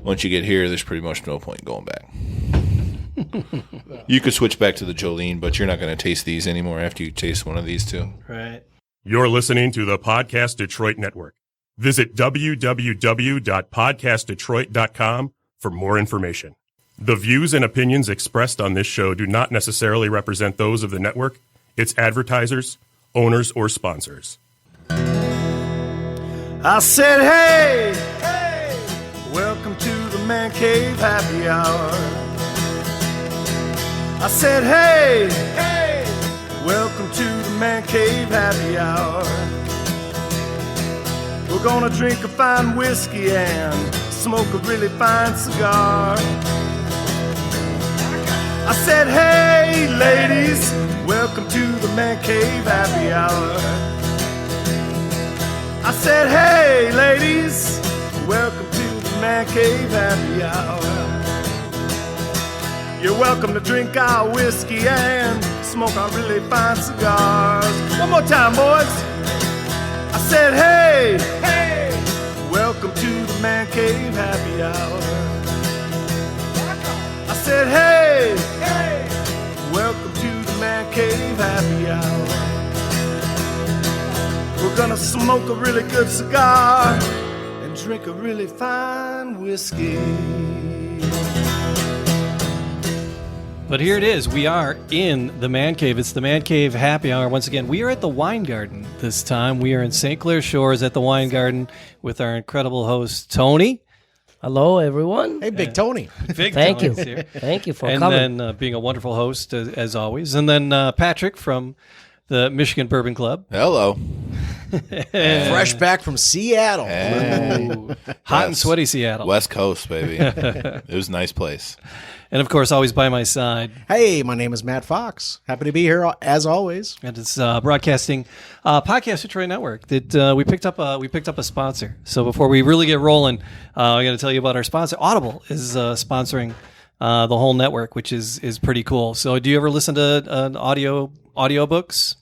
once you get here, there's pretty much no point going back. You could switch back to the Jolene, but you're not going to taste these anymore after you taste one of these two. Right. You're listening to the Podcast Detroit Network. Visit www.podcastdetroit.com for more information. The views and opinions expressed on this show do not necessarily represent those of the network, its advertisers, owners, or sponsors. I said, hey, hey, welcome to the Man Cave Happy Hour. I said, hey, hey, welcome to the Man Cave Happy Hour. We're gonna drink a fine whiskey and smoke a really fine cigar. I said, hey, ladies, welcome to the Man Cave Happy Hour. I said, hey, ladies, welcome to the Man Cave Happy Hour. You're welcome to drink our whiskey and smoke our really fine cigars. One more time, boys. I said, hey, hey, welcome to the Man Cave Happy Hour. I said, hey, hey, welcome to the Man Cave Happy Hour. We're gonna smoke a really good cigar and drink a really fine whiskey. But here it is. We are in the Man Cave. It's the Man Cave Happy Hour. Once again, we are at the Wine Garden this time. We are in St. Clair Shores at the Wine Garden with our incredible host, Tony. Hello, everyone. Hey, Big Tony. Thank you. Here. Thank you for and coming. And then being a wonderful host, as always. And then Patrick from the Michigan Bourbon Club. Hello. Fresh back from Seattle. Hot and sweaty Seattle. West Coast, baby. It was a nice place. And, of course, always by my side. Hey, my name is Matt Fox. Happy to be here, as always. And it's broadcasting Podcast Detroit Network that we picked up a sponsor. So before we really get rolling, I got to tell you about our sponsor. Audible is sponsoring the whole network, which is pretty cool. So do you ever listen to audiobooks?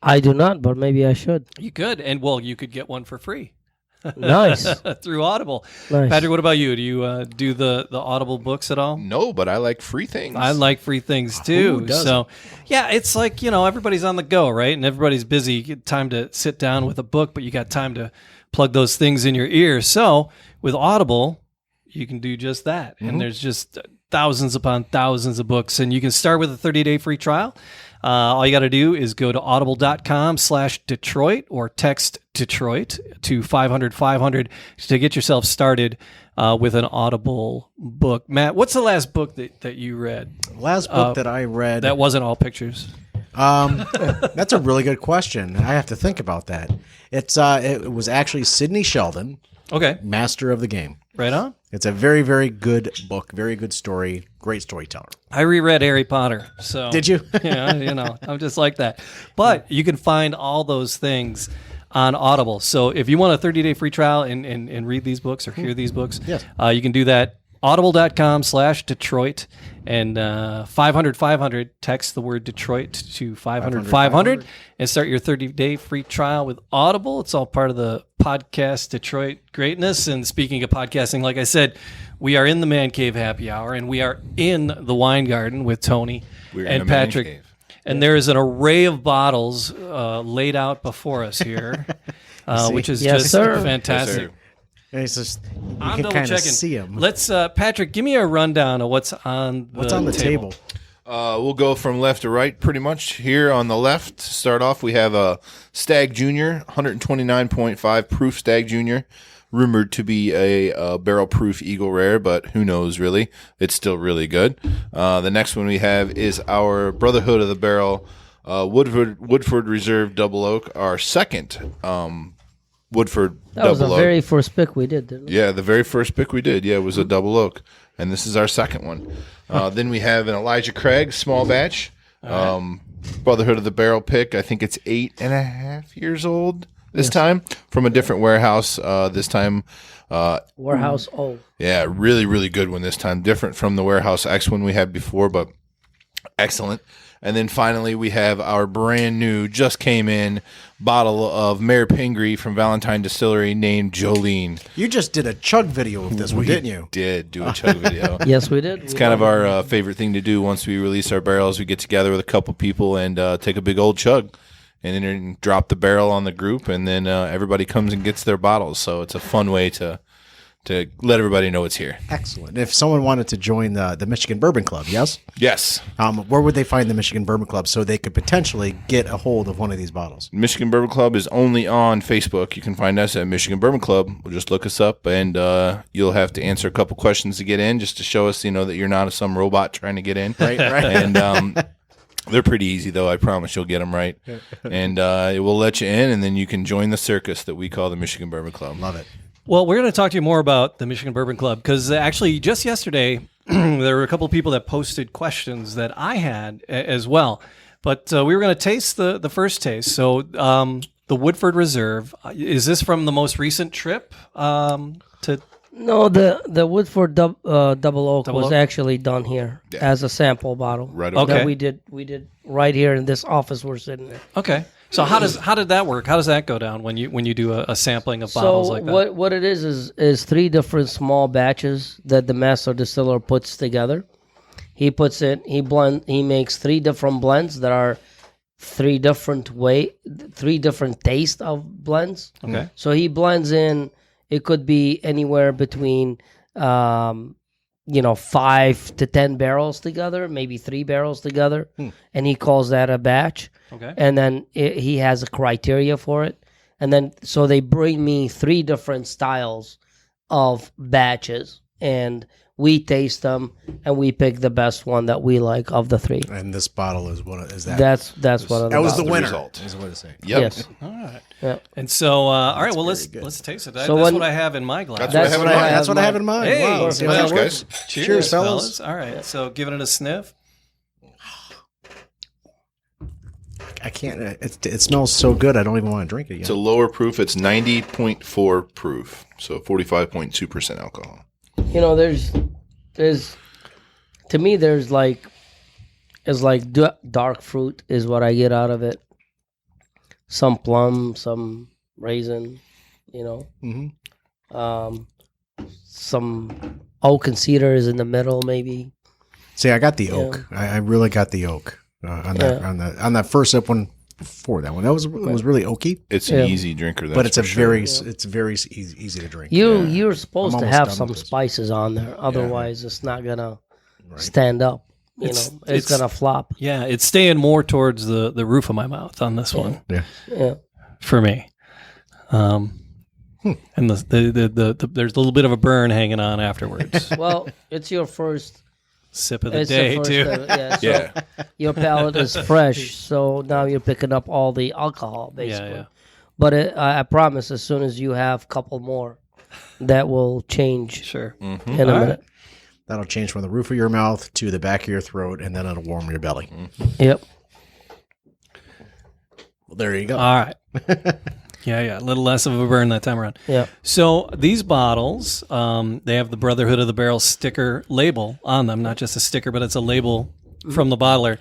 I do not, but maybe I should. You could, and well, you could get one for free. Nice. Through Audible. Nice. Patrick, what about you? Do you do the Audible books at all? No, but I like free things. I like free things too. Who doesn't? So, yeah, it's like, everybody's on the go, right? And everybody's busy. You get time to sit down with a book, but you got time to plug those things in your ear. So, with Audible, you can do just that. And there's just thousands upon thousands of books, and you can start with a 30-day free trial. All you got to do is go to audible.com/Detroit or text Detroit to 500-500 to get yourself started with an Audible book. Matt, what's the last book that you read? Last book that I read. That wasn't all pictures. That's a really good question. I have to think about that. It was actually Sidney Sheldon, Okay. Master of the Game. Right on. It's a very, very good book, very good story, great storyteller. I reread Harry Potter. So Did you? Yeah, I'm just like that. But you can find all those things on Audible. So if you want a 30-day free trial and read these books or hear these books, Yes. You can do that. Audible.com/Detroit and 500-500. Text the word Detroit to 500-500 and start your 30-day free trial with Audible. It's all part of the Podcast Detroit greatness. And speaking of podcasting, like I said, we are in the Man Cave Happy Hour and we are in the Wine Garden with Tony and Patrick. And there is an array of bottles laid out before us here, which is just fantastic. Yes, sir. And it's just, you I'm can double kind of checking. see them. Let's, Patrick, give me a rundown of what's on the table. We'll go from left to right pretty much. Here on the left, to start off, we have a Stagg Jr., 129.5 proof Stagg Jr., rumored to be a barrel-proof Eagle Rare, but who knows, really. It's still really good. The next one we have is our Brotherhood of the Barrel Woodford Reserve Double Oak, our second Woodford That Double was the Oak. very first pick we did, didn't it? Yeah, the very first pick we did, it was a Double Oak. And this is our second one. Then we have an Elijah Craig small batch. Brotherhood of the Barrel pick. I think it's 8.5 years old this time from a different warehouse this time. Warehouse O. Yeah, really, really good one this time. Different from the Warehouse X one we had before, but Excellent. And then finally, we have our brand new, just came in bottle of Mayor Pingree from Valentine Distillery named Jolene. You just did a chug video of this one, didn't you? Did do a chug video. Yes, we did. It's kind of our favorite thing to do once we release our barrels. We get together with a couple people and take a big old chug and then drop the barrel on the group, and then everybody comes and gets their bottles. So it's a fun way to let everybody know it's here. Excellent. If someone wanted to join the Michigan Bourbon Club, yes? Yes. Where would they find the Michigan Bourbon Club so they could potentially get a hold of one of these bottles? Michigan Bourbon Club is only on Facebook. You can find us at Michigan Bourbon Club. We'll just look us up, and you'll have to answer a couple questions to get in, just to show us, that you're not some robot trying to get in. Right. And they're pretty easy, though. I promise you'll get them right. And it will let you in, and then you can join the circus that we call the Michigan Bourbon Club. Love it. Well, we're going to talk to you more about the Michigan Bourbon Club because actually just yesterday there were a couple of people that posted questions that I had as well. But we were going to taste the first taste. So the Woodford Reserve, is this from the most recent trip to... No, the Woodford Double Oak Double was Oak? actually done here as a sample bottle. Right. Okay. That we did right here in this office we're sitting in. Okay. So how did that work? How does that go down when you do a sampling of bottles like that? So what it is 3 different small batches that the master distiller puts together. He makes 3 different blends that are 3 different taste of blends. Okay. So he blends in. It could be anywhere between 5 to 10 barrels together, maybe 3 barrels together, and he calls that a batch. Okay. And then he has a criteria for it. And then so they bring me 3 different styles of batches, and we taste them, and we pick the best one that we like of the 3. And this bottle is what is that? That's one of that was the the winner. result. Is what it say. Yep. Yes. All right. Yeah. And so, all right, well, very let's good. taste it. So That's when- what I have in my glass. That's what I have in mind. That's what I have in mind. Hey, wow. well, See how that Cheers, works? guys. Cheers, fellas. All right, so giving it a sniff. I can't. It smells so good. I don't even want to drink it It's a yet. lower proof. It's 90.4 proof, so 45.2% alcohol. There's to me there's dark fruit is what I get out of it. Some plum, some raisin, some oak and cedar is in the middle, maybe. See, I got the oak. I really got the oak on that first sip one before that one. It was really oaky, It's an easy drinker, but it's very sure. easy to drink. You're supposed I'm to almost have done some with this. spices on there, otherwise it's not gonna stand up. It's gonna flop. Yeah, it's staying more towards the roof of my mouth on this one Yeah. for me. And there's a little bit of a burn hanging on afterwards. Well, it's your first. Sip of the It's day the first too. so Yeah. your palate is fresh, so now you're picking up all the alcohol, basically. Yeah. But I promise, as soon as you have a couple more, that will change Sure. in a minute. That'll change from the roof of your mouth to the back of your throat, and then it'll warm your belly. Yep. Well, there you go. All right. Yeah. A little less of a burn that time around. Yeah. So these bottles, they have the Brotherhood of the Barrel sticker label on them. Not just a sticker, but it's a label from the bottler.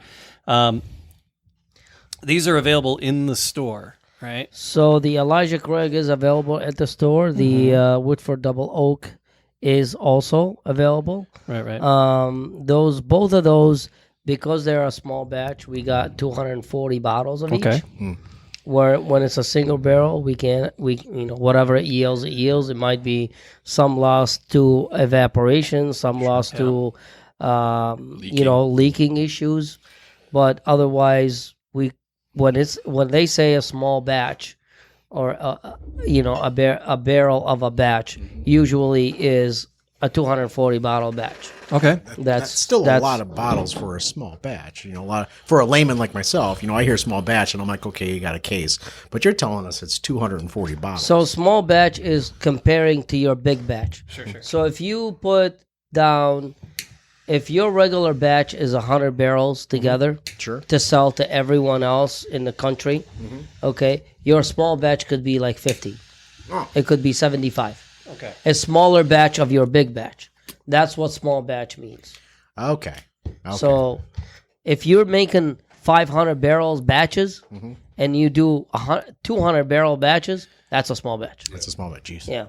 These are available in the store, right? So the Elijah Craig is available at the store. The Woodford Double Oak is also available. Right. Both of those, because they're a small batch, we got 240 bottles of Okay. each. Where when it's a single barrel, we whatever it yields. It might be some lost to evaporation, some lost to leaking issues, but otherwise when they say a small batch or a barrel of a batch usually is a 240 bottle batch. Okay. That's still a lot of bottles for a small batch. For a layman like myself, I hear small batch and I'm like, okay, you got a case, but you're telling us it's 240 bottles. So small batch is comparing to your big batch. Sure. So if you put down, if your regular batch is 100 barrels together to sell to everyone else in the country, okay, your small batch could be like 50. It could be 75. Okay. A smaller batch of your big batch. That's what small batch means. Okay. So if you're making 500 barrels batches and you do 200 barrel batches, that's a small batch. It's a small batch. Jeez. Yeah.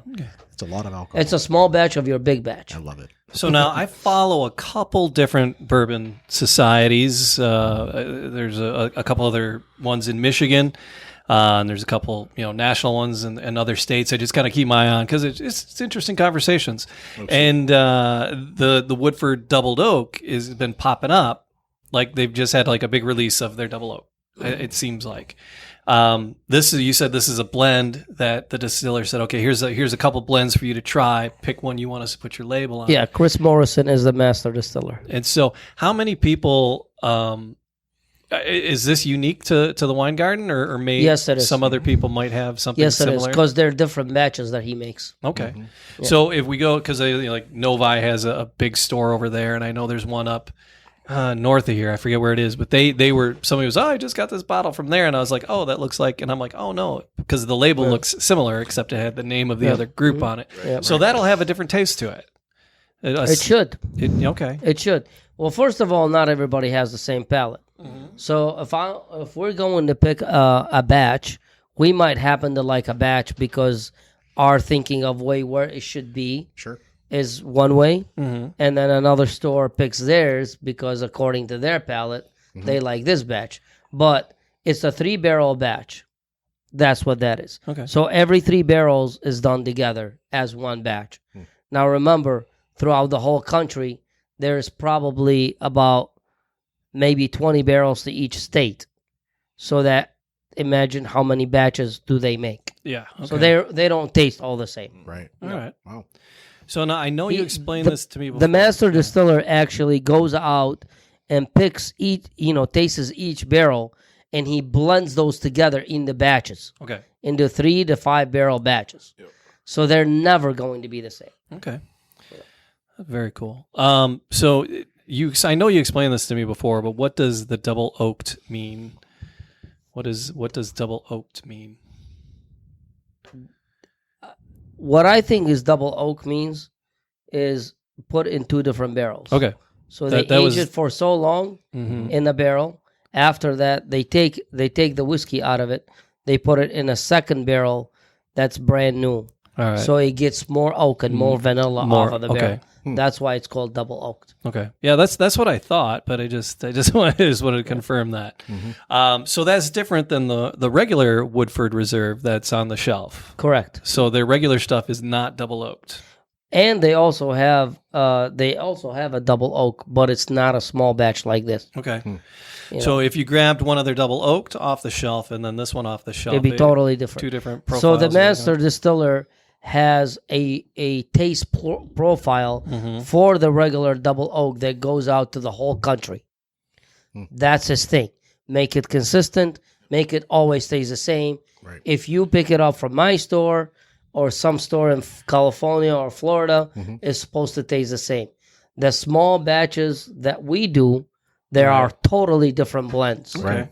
It's a lot of alcohol. It's a small batch of your big batch. I love it. So now I follow a couple different bourbon societies. There's a couple other ones in Michigan, and there's a couple national ones in other states. I just kind of keep my eye on because it's interesting conversations. Absolutely. And the Woodford Double Oak has been popping up. Like they've just had like a big release of their Double Oak. It seems like. You said this is a blend that the distiller said, okay, here's a couple blends for you to try. Pick one you want us to put your label on. Yeah, Chris Morrison is the master distiller. And so how many people, is this unique to the Wine Garden or maybe Yes, it is. some other people might have something Yes, it similar? is, because they're different batches that he makes. Okay. So if we go, because like Novi has a big store over there, and I know there's one up north of here. I forget where it is, but somebody was, I just got this bottle from there, and I was like, oh, that looks like, and I'm like, oh no, because the label looks similar, except it had the name of the other group on it. Yep. So that'll have a different taste to it. It should. Okay. It should. Well, first of all, not everybody has the same palate. So if we're going to pick a batch, we might happen to like a batch because our thinking of where it should be. Sure. Is one way, and then another store picks theirs because according to their palate, they like this batch. But it's a 3-barrel batch. That's what that is. Okay. So every 3 barrels is done together as one batch. Now remember, throughout the whole country, there's probably about maybe 20 barrels to each state. So that imagine how many batches do they make. Yeah. Okay. So they don't taste all the same. Right. All right. Wow. So now I know you explained this to me before. The master distiller actually goes out and picks tastes each barrel, and he blends those together in the batches. Okay. Into 3 to 5 barrel batches. Yep. So they're never going to be the same. Okay. Very cool. So I know you explained this to me before, but what does the double oaked mean? What does double oaked mean? What I think is double oak means is put in 2 different barrels. Okay. So they age it for so long in the barrel. After that, they take the whiskey out of it. They put it in a second barrel that's brand new. All right. So it gets more oak and more vanilla off of the barrel. Okay. That's why it's called double oaked. Okay. Yeah, that's what I thought, but I just wanted to confirm that. So that's different than the regular Woodford Reserve that's on the shelf. Correct. So their regular stuff is not double oaked. And they also have a double oak, but it's not a small batch like this. Okay. So if you grabbed one of their double oaked off the shelf and then this one off the shelf, it'd be totally different. 2 different profiles. So the master distiller has a taste profile for the regular double oak that goes out to the whole country. That's his thing. Make it consistent. Make it always stays the same. Right. If you pick it up from my store or some store in California or Florida, it's supposed to taste the same. The small batches that we do, there are totally different blends. Okay.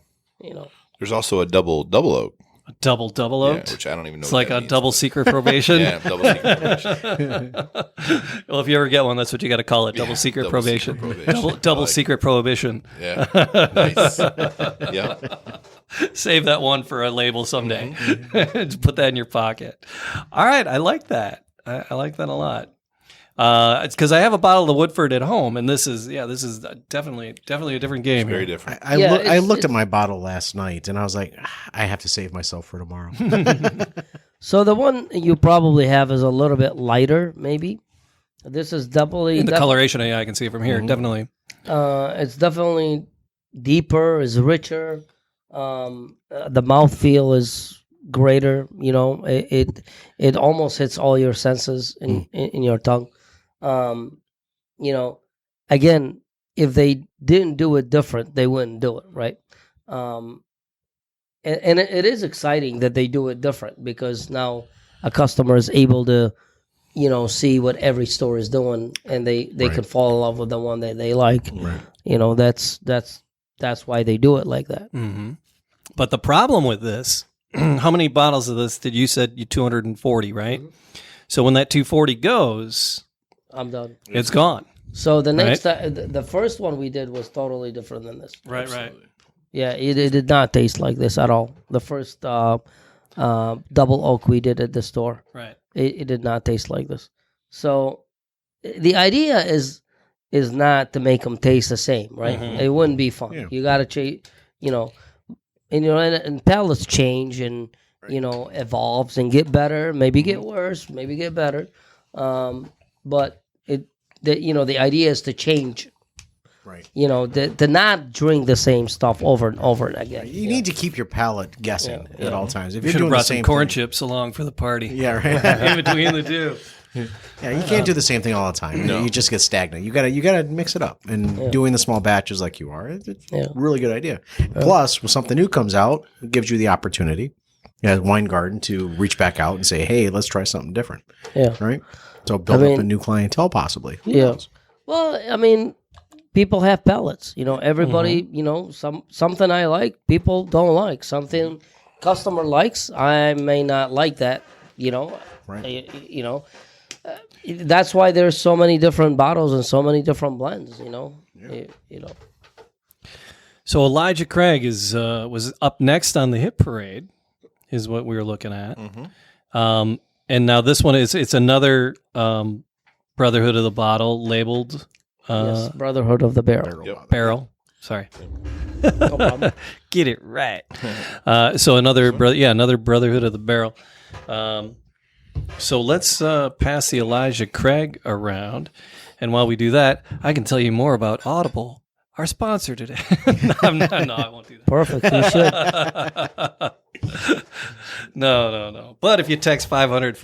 There's also a double oak. A double oaked? Yeah, which I don't even know. It's what like that a means, double secret probation. Yeah, double secret probation. Well, if you ever get one, that's what you got to call it. Double secret double probation. secret probation. Double I like secret prohibition. Yeah. Nice. Yeah. Save that one for a label someday. Just put that in your pocket. All right. I like that. I like that a lot. It's because I have a bottle of Woodford at home, and this is definitely a different game. Very different. I looked at my bottle last night, and I was like, I have to save myself for tomorrow. So the one you probably have is a little bit lighter, maybe. This is definitely In the coloration, I can see it from here. Definitely. It's definitely deeper, is richer. The mouthfeel is greater. It almost hits all your senses in your tongue. Again, if they didn't do it different, they wouldn't do it, right? And it is exciting that they do it different because now a customer is able to, see what every store is doing, and they can fall in love with the one that they like. Right. That's why they do it like that. Mm-hmm. But the problem with this, how many bottles of this did you said you 240, right? So when that 240 goes, I'm done. It's gone. So the next the first one we did was totally different than this. Right, right. Yeah, it did not taste like this at all. The first double oak we did at the store, Right. it did not taste like this. So the idea is not to make them taste the same, right? It wouldn't be fun. Yeah. You got to change, and palates change and evolves and get better, maybe get worse, maybe get better. But the idea is to change. Right. To not drink the same stuff over and over again. You need to keep your palate guessing at all times. If You you're should have doing the brought some same corn thing, chips along for the party. yeah, right. In between the two. Yeah, you can't do the same thing all the time. You just get stagnant. You gotta mix it up. And doing the small batches like you are, it's a really good idea. Plus, when something new comes out, it gives you the opportunity, as Wine Garden, to reach back out and say, "Hey, let's try something different." Yeah. Right. So build up a new clientele, possibly. Who knows? Well, I mean, people have palates. Everybody. Something I like, people don't like. Something customer likes, I may not like that. Right. That's why there's so many different bottles and so many different blends. So Elijah Craig was up next on the hit parade, is what we were looking at. And now this one it's another Brotherhood of the Bottle labeled yes, Brotherhood of the Barrel. barrel. Sorry, No problem. get it right. So another Brotherhood of the Barrel. So let's pass the Elijah Craig around, and while we do that, I can tell you more about Audible, our sponsor today. No, I won't do that. Perfect. You should. No. But if you text 500,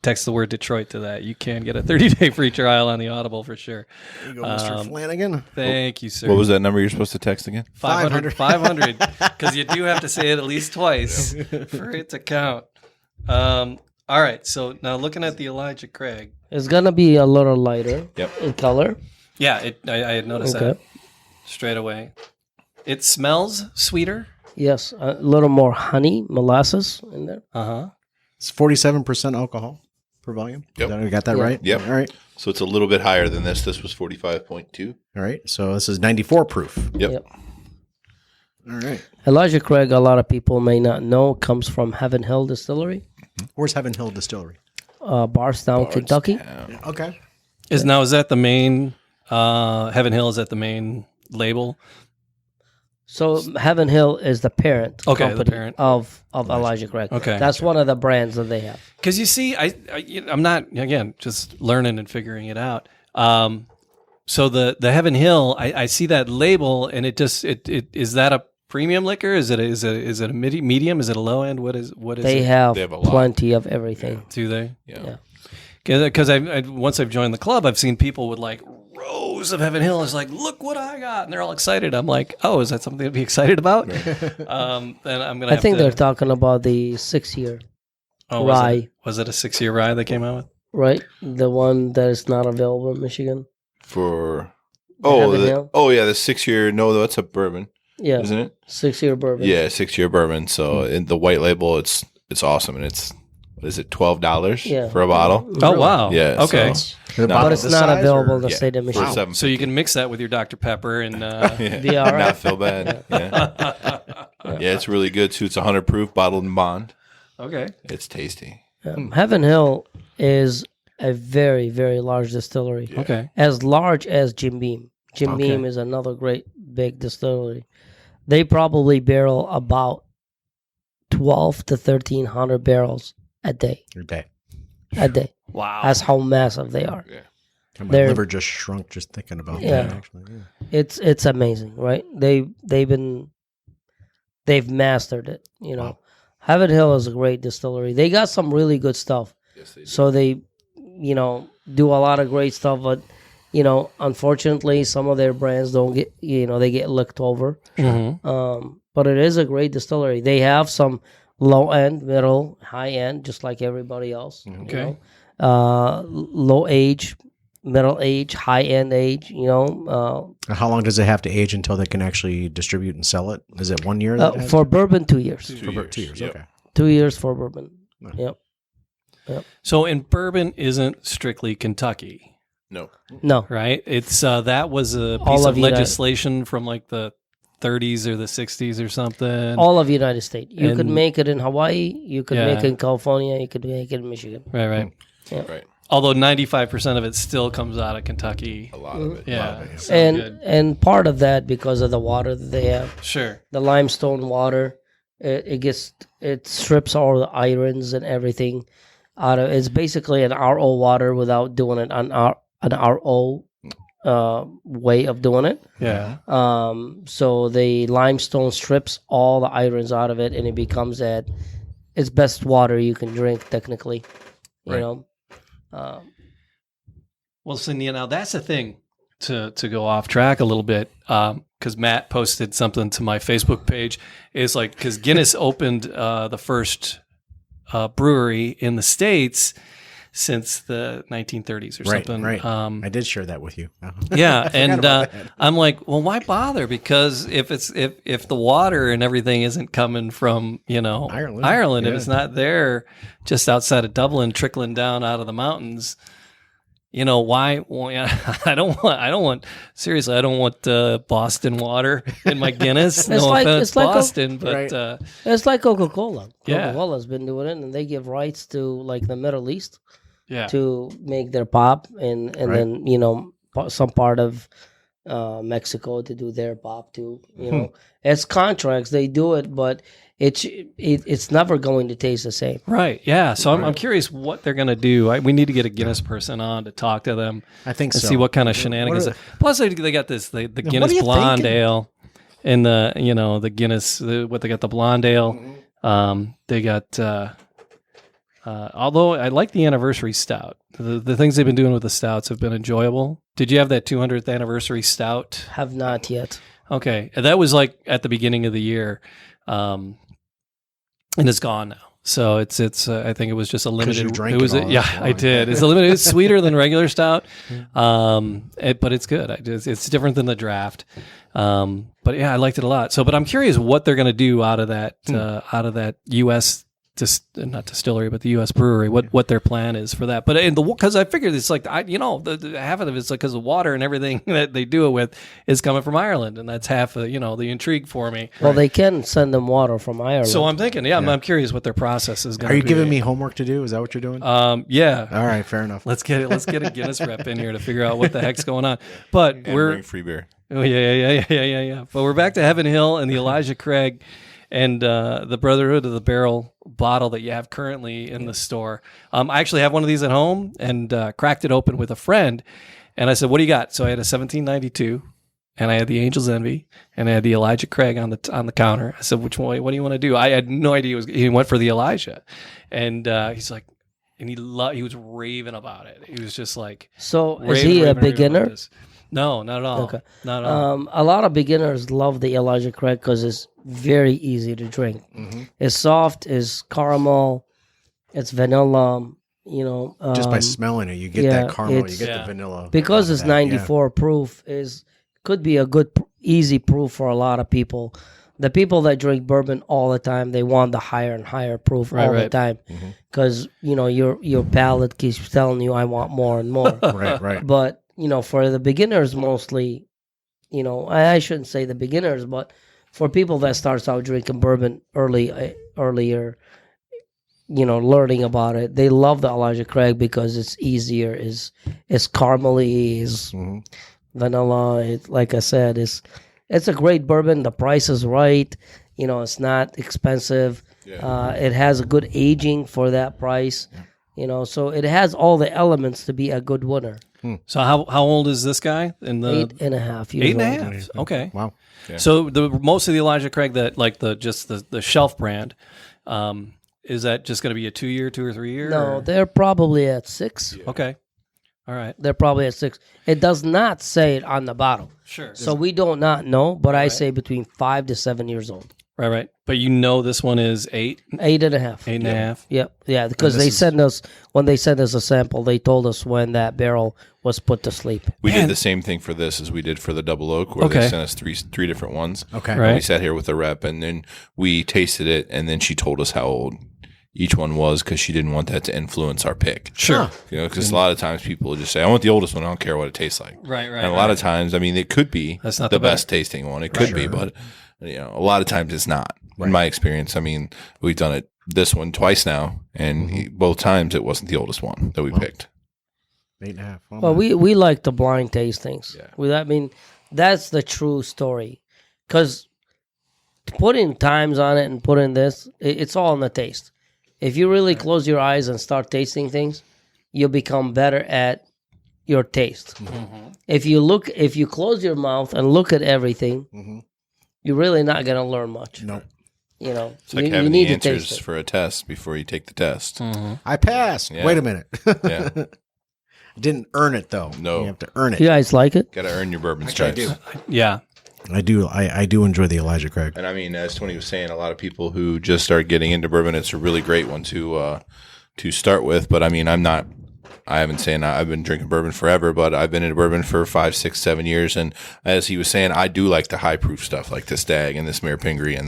text the word Detroit to that, you can get a 30-day free trial on the Audible for sure. There you go, Mr. Flanagan. Thank you, sir. What was that number you're supposed to text again? 500, because you do have to say it at least twice for it to count. All right, so now looking at the Elijah Craig. It's gonna be a little lighter in color. Yeah, I had noticed that straight away. It smells sweeter. Yes, a little more honey, molasses in there. It's 47% alcohol per volume. Yep. I got that right? Yep. All right. So it's a little bit higher than this. This was 45.2. All right. So this is 94 proof. Yep. All right. Elijah Craig, a lot of people may not know, comes from Heaven Hill Distillery, Where's Heaven Hill Distillery? Bardstown, Kentucky. Okay. Is that the main Heaven Hill? Is that the main label? So Heaven Hill is the parent company the parent. of Elijah Craig. Okay. That's one of the brands that they have. Because you see, I'm not, again, just learning and figuring it out. So the Heaven Hill, I see that label, and it is that a premium liquor? Is it a medium? Is it a low end? What is They it? have They have a lot. plenty of everything. Do they? Yeah. Because once I've joined the club, I've seen people with like rows of Heaven Hill. It's like, look what I got, and they're all excited. I'm like, oh, is that something to be excited about? Then I'm gonna. I think they're talking about the 6-year rye. Was it a 6-year rye they came out with? Right, the one that is not available in Michigan. For Heaven Hill? the 6-year. No, that's a bourbon, Yeah, isn't it? 6-year bourbon. Yeah, 6-year bourbon. So in the white label, it's awesome, and it's what is it, $12 for a bottle? Oh wow! Yeah. Okay. So, But it's not available in the yeah, state of for Michigan. $7.50. So you can mix that with your Dr Pepper and Be all right. Not feel bad. Yeah, it's really good too. It's 100 proof, bottled in bond. okay. It's tasty. Heaven Hill is a very, very large distillery. Okay. As large as Jim Beam. Jim Beam is another great big distillery. They probably barrel about 12 to 1,300 barrels a day. Your day. A day. Wow. That's how massive they are. My They're- liver just shrunk just thinking about Yeah. that. Actually, It's amazing, right? They've mastered it. Wow. Heaven Hill is a great distillery. They got some really good stuff. Yes, they do. So they, do a lot of great stuff, but unfortunately, some of their brands don't get, they get looked over. But it is a great distillery. They have some low end, middle, high end, just like everybody else. Okay. Low age, middle age, high end age. And how long does it have to age until they can actually distribute and sell it? Is it 1 year? that it has For to- bourbon, 2 years. 2 years. Yep. Okay. 2 years for bourbon. Yep. So in bourbon isn't strictly Kentucky. No. right? It's that was a All piece of of United- legislation from like the 30s or the 60s or something. All of United States. You could And- make it in Hawaii. You could make Yeah. it in California. You could make it in Michigan. Right. Yeah. Right. Although 95% of it still comes out of Kentucky. A lot of it. Yeah. So And good. and part of that because of the water that they have, Sure. the limestone water, it strips all the irons and everything out of. It's basically an RO water without doing it an RO way of doing it. Yeah. So the limestone strips all the irons out of it, and it becomes its best water you can drink technically. You Right. know. Well, Cindy, now that's the thing to go off track a little bit because Matt posted something to my Facebook page. Is like because Guinness opened the first brewery in the States since the 1930s or something. Right. I did share that with you. Yeah, and about that. I'm like, well, why bother? Because if the water and everything isn't coming from Ireland, if yeah. it's not there just outside of Dublin, trickling down out of the mountains, why? Well, I don't want seriously. I don't want Boston water in my Guinness. No offense, Boston, but It's like Coca-Cola. Yeah. Coca-Cola's been doing it, and they give rights to like the Middle East yeah, to make their pop, and Right. then some part of Mexico to do their pop too. It's contracts. They do it, but it's never going to taste the same. right, yeah. So I'm curious what they're gonna do. We need to get a Guinness person on to talk to them. I think And so. see what kind of shenanigans. Plus, they got the what Guinness are you Blonde thinking? Ale, and the Guinness. What they got the Blonde Ale. They got. Although I like the anniversary stout, the things they've been doing with the stouts have been enjoyable. Did you have that 200th anniversary stout? Have not yet. Okay, that was like at the beginning of the year, and it's gone now. So it's I think it was just a limited. you drank it was it all, yeah, that's why. I did. It's a limited. It's sweeter than regular stout, but it's good. It's different than the draft. But yeah, I liked it a lot. So, but I'm curious what they're going to do out of that U.S. Not distillery, but the U.S. brewery. What their plan is for that? But because I figured it's like the half of it is like because the water and everything that they do it with is coming from Ireland, and that's half of the intrigue for me. Well, they can send them water from Ireland. So I'm thinking, I'm curious what their process is going to Are be. you giving me homework to do? Is that what you're doing? Yeah. All right, fair enough. Let's get a Guinness rep in here to figure out what the heck's going on. But And bring free beer. Oh yeah. But we're back to Heaven Hill and the Elijah Craig and the Brotherhood of the Barrel bottle that you have currently in the store. I actually have one of these at home and cracked it open with a friend. And I said, "What do you got?" So I had a 1792, and I had the Angel's Envy, and I had the Elijah Craig on the counter. I said, "Which one? What do you want to do?" I had no idea he went for the Elijah, and he's like, and he was raving about it. He was just like, So is raving, he a raving about beginner? this. No, not at all. Okay. Not at all. A lot of beginners love the Elijah Craig because it's very easy to drink. It's soft, it's caramel, it's vanilla. Just by smelling it, you get that caramel, you get the vanilla. Because out it's of that, 94 proof could be a good easy proof for a lot of people. The people that drink bourbon all the time, they want the higher and higher proof all the time because your palate keeps telling you I want more and more. Right. But for the beginners mostly, I shouldn't say the beginners, but for people that starts out drinking bourbon earlier, learning about it, they love the Elijah Craig because it's easier, it's caramely, it's vanilla. Like I said, it's a great bourbon. The price is right. It's not expensive. It has a good aging for that price. So it has all the elements to be a good winner. So how old is this guy? 8.5 years 8.5. old. Okay. Wow. Yeah. So most of the Elijah Craig that like the shelf brand, is that just going to be a 2 year, 2 or 3 year? No, they're probably at 6. Okay. All right. They're probably at 6. It does not say it on the bottle. Sure. So we do not know, but I say between 5 to 7 years old. Right. But this one is 8, 8.5. 8.5. Yep. Yeah, because when they sent us a sample, they told us when that barrel was put to sleep. We did the same thing for this as we did for the Double Oak, where they sent us three different ones. Okay. Right. And we sat here with the rep, and then we tasted it, and then she told us how old each one was because she didn't want that to influence our pick. Sure. Because a lot of times people just say, I want the oldest one. I don't care what it tastes like. Right. And a lot of times, I mean, it could be That's not the the best tasting one. It could be, but a lot of times it's not. In my experience, I mean, we've done this one twice now, and both times it wasn't the oldest one that we picked. 8.5. Well, we like the blind tastings. Yeah. I mean, that's the true story. Because putting times on it and putting this, it's all in the taste. If you really close your eyes and start tasting things, you'll become better at your taste. Mm-hmm. If you close your mouth and look at everything, you're really not going to learn much. No. You know, It's like you having need the to taste answers it. for a test before you take the test. I passed. Yeah. Wait a minute. Yeah. Didn't earn it though. No. You have to earn it. You guys like it? Got to earn your bourbon Actually, I stripes. do. Yeah. I do. I do enjoy the Elijah Craig. And I mean, as Tony was saying, a lot of people who just start getting into bourbon, it's a really great one to start with. But I mean, I haven't saying I've been drinking bourbon forever, but I've been into bourbon for 5, 6, 7 years. And as he was saying, I do like the high proof stuff, like the Stagg and this Mayor Pingree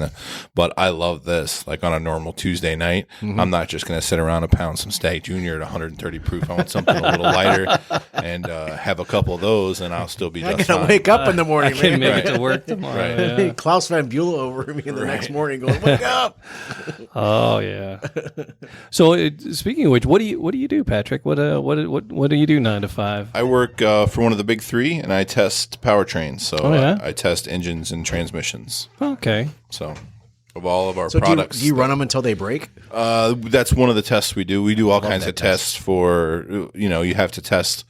but I love this. Like on a normal Tuesday night, I'm not just going to sit around and pound some Stagg Jr. at 130 proof. I want something a little lighter and have a couple of those, and I'll still be I just gotta fine. wake up in the I morning. can man. make it to work tomorrow. Right. Yeah. Klaus Van Bulow over me in the next morning, going, "Wake up!" Oh yeah. So speaking of which, what do you do, Patrick? What do you do 9 to 5? I work for one of the big three, and I test powertrains. So yeah? I test engines and transmissions. Okay. So of all of our So products, do you run them until they break? that's one of the tests we do. We do all kinds that of tests for, you have to test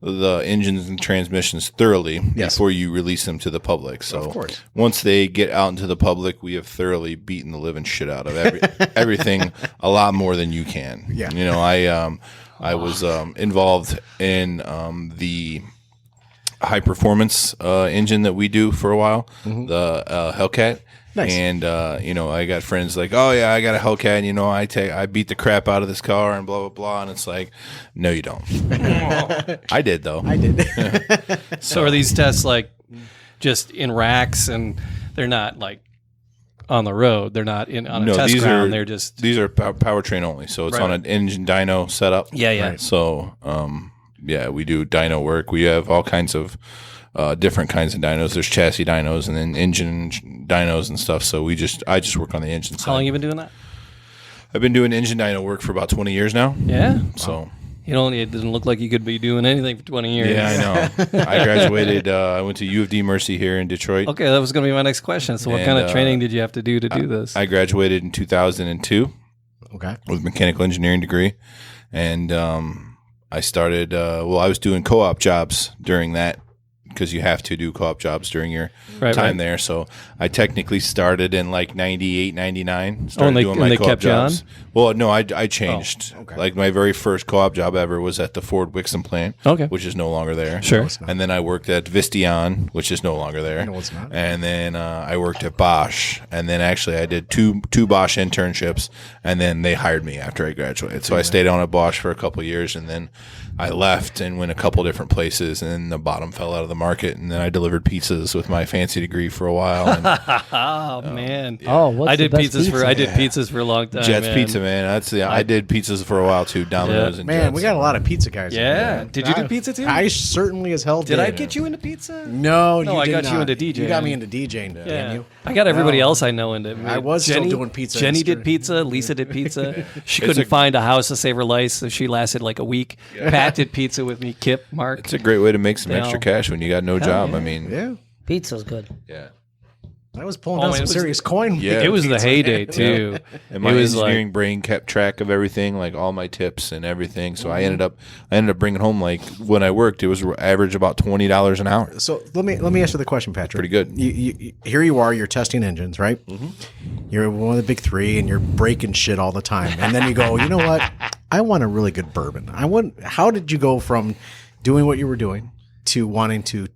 the engines and transmissions thoroughly before you release them to the public. So Of course. once they get out into the public, we have thoroughly beaten the living shit out of everything a lot more than you can. Yeah. You know, I was involved in the high performance engine that we do for a while, the Hellcat. Nice. And I got friends like, oh yeah, I got a Hellcat. And, I beat the crap out of this car and blah blah blah. And it's like, no, you don't. I did though. I did. So are these tests like just in racks, and they're not like on the road? They're not on a test ground. They're just these are powertrain only. So it's on an engine dyno setup. yeah. Right. So we do dyno work. We have all kinds of different kinds of dynos. There's chassis dynos and then engine dynos and stuff. So I just work on the engine side. How long you been doing that? I've been doing engine dyno work for about 20 years now. Yeah. So It doesn't look like you could be doing anything for 20 years. yeah, I know. I graduated. I went to U of D Mercy here in Detroit. Okay, that was going to be my next question. So what And, kind of training did you have to do this? I graduated in 2002 Okay. with a mechanical engineering degree, and I started. I was doing co-op jobs during that, because you have to do co-op jobs during your time there. So I technically started in like 98, 99. Started doing my they co-op kept you jobs. on? Well, no, I changed. okay. Like my very first co-op job ever was at the Ford Wixom plant, which is no longer there. Sure. And then I worked at Vistion, which is no longer there. No, it's not. And then I worked at Bosch. And then actually I did two Bosch internships, and then they hired me after I graduated. So I stayed on at Bosch for a couple of years, and then I left and went a couple different places, and then the bottom fell out of the market, and then I delivered pizzas with my fancy degree for a while. And Oh man. Oh, what's I did the best pizzas pizza? I did pizzas for a long time. Jets man. Pizza, man. I did pizzas for a while too. Domino's and Man, Jets. we got a lot of pizza guys. in Yeah. here. Did you do pizza too? I certainly as hell did. Did I get you into pizza? No, No, you I did got you not. into DJing. You got me into DJing, Yeah. didn't you? I got everybody else I know into. I was still doing pizza. Jenny did pizza. Lisa did pizza. She couldn't find a house to save her life, so she lasted like a week. Pat did pizza with me. Kip, Mark. It's a great way to make some They extra all- cash when you got no job. yeah. I mean, Yeah. Pizza's good. yeah. I was pulling Oh, down it some was- serious coin. Yeah. It was the pizza. heyday too. And my It was engineering brain kept track of everything, like all my tips and everything. So I ended up bringing home, like when I worked, it was average about $20 an hour. So let me ask you the question, Patrick. Pretty good. Here you are, you're testing engines, right? You're one of the big three, and you're breaking shit all the time. And then you go, you know what? I want a really good bourbon. How did you go from doing what you were doing to wanting to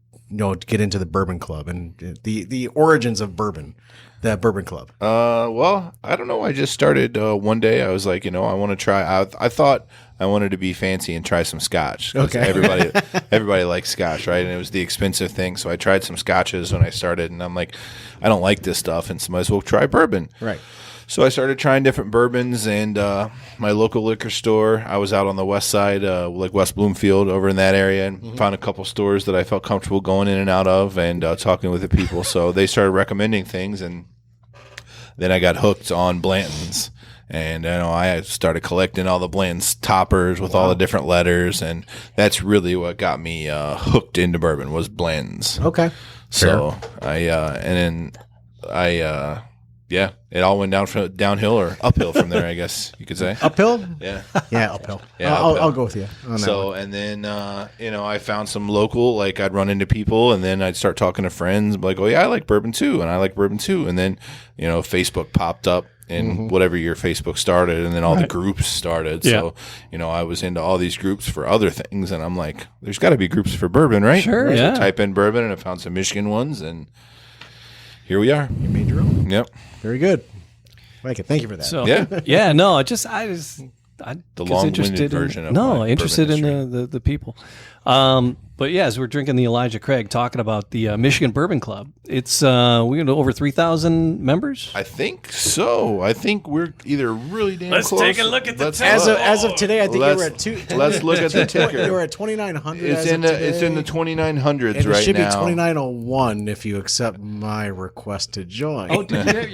get into the bourbon club and the origins of bourbon, the bourbon club? Well, I don't know. I just started one day. I was like, I want to try. I thought I wanted to be fancy and try some scotch. 'Cause Okay. everybody likes scotch, right? And it was the expensive thing. So I tried some scotches when I started, and I'm like, I don't like this stuff, and so might as well try bourbon. Right. So I started trying different bourbons, and my local liquor store, I was out on the west side, like West Bloomfield, over in that area, and found a couple stores that I felt comfortable going in and out of and talking with the people. So they started recommending things, and then I got hooked on Blanton's. And I started collecting all the Blanton's toppers with all the different letters, and that's really what got me hooked into bourbon was Blanton's. Okay. So yeah, it all went downhill or uphill from there, I guess you could say. Uphill? Yeah. Yeah, uphill. Yeah, I'll go with you on that So, one. and then, I found some local, like I'd run into people, and then I'd start talking to friends, like, oh yeah, I like bourbon too, and I like bourbon too. And then, Facebook popped up in whatever year Facebook started, and then all the groups started. Yeah. So, I was into all these groups for other things, and I'm like, there's got to be groups for bourbon, right? Sure, So yeah. type in bourbon, and I found some Michigan ones, and here we are. You made your own. Yep. Very good. Mike, thank you for that. So Yeah. no, I was The long-winded interested version in, of my interested bourbon in the people. But yeah, as we're drinking the Elijah Craig, talking about the Michigan Bourbon Club, it's we're going to over 3,000 members. I think so. I think we're either really damn Let's close. take a look at the Let's ticker. look. As of today, I think you were Let's- at two. let's look at the ticker. You were at 2,900. It's as in of the it's in the today. 2900s And right it should now. be 2901 if you accept my request to join. Oh,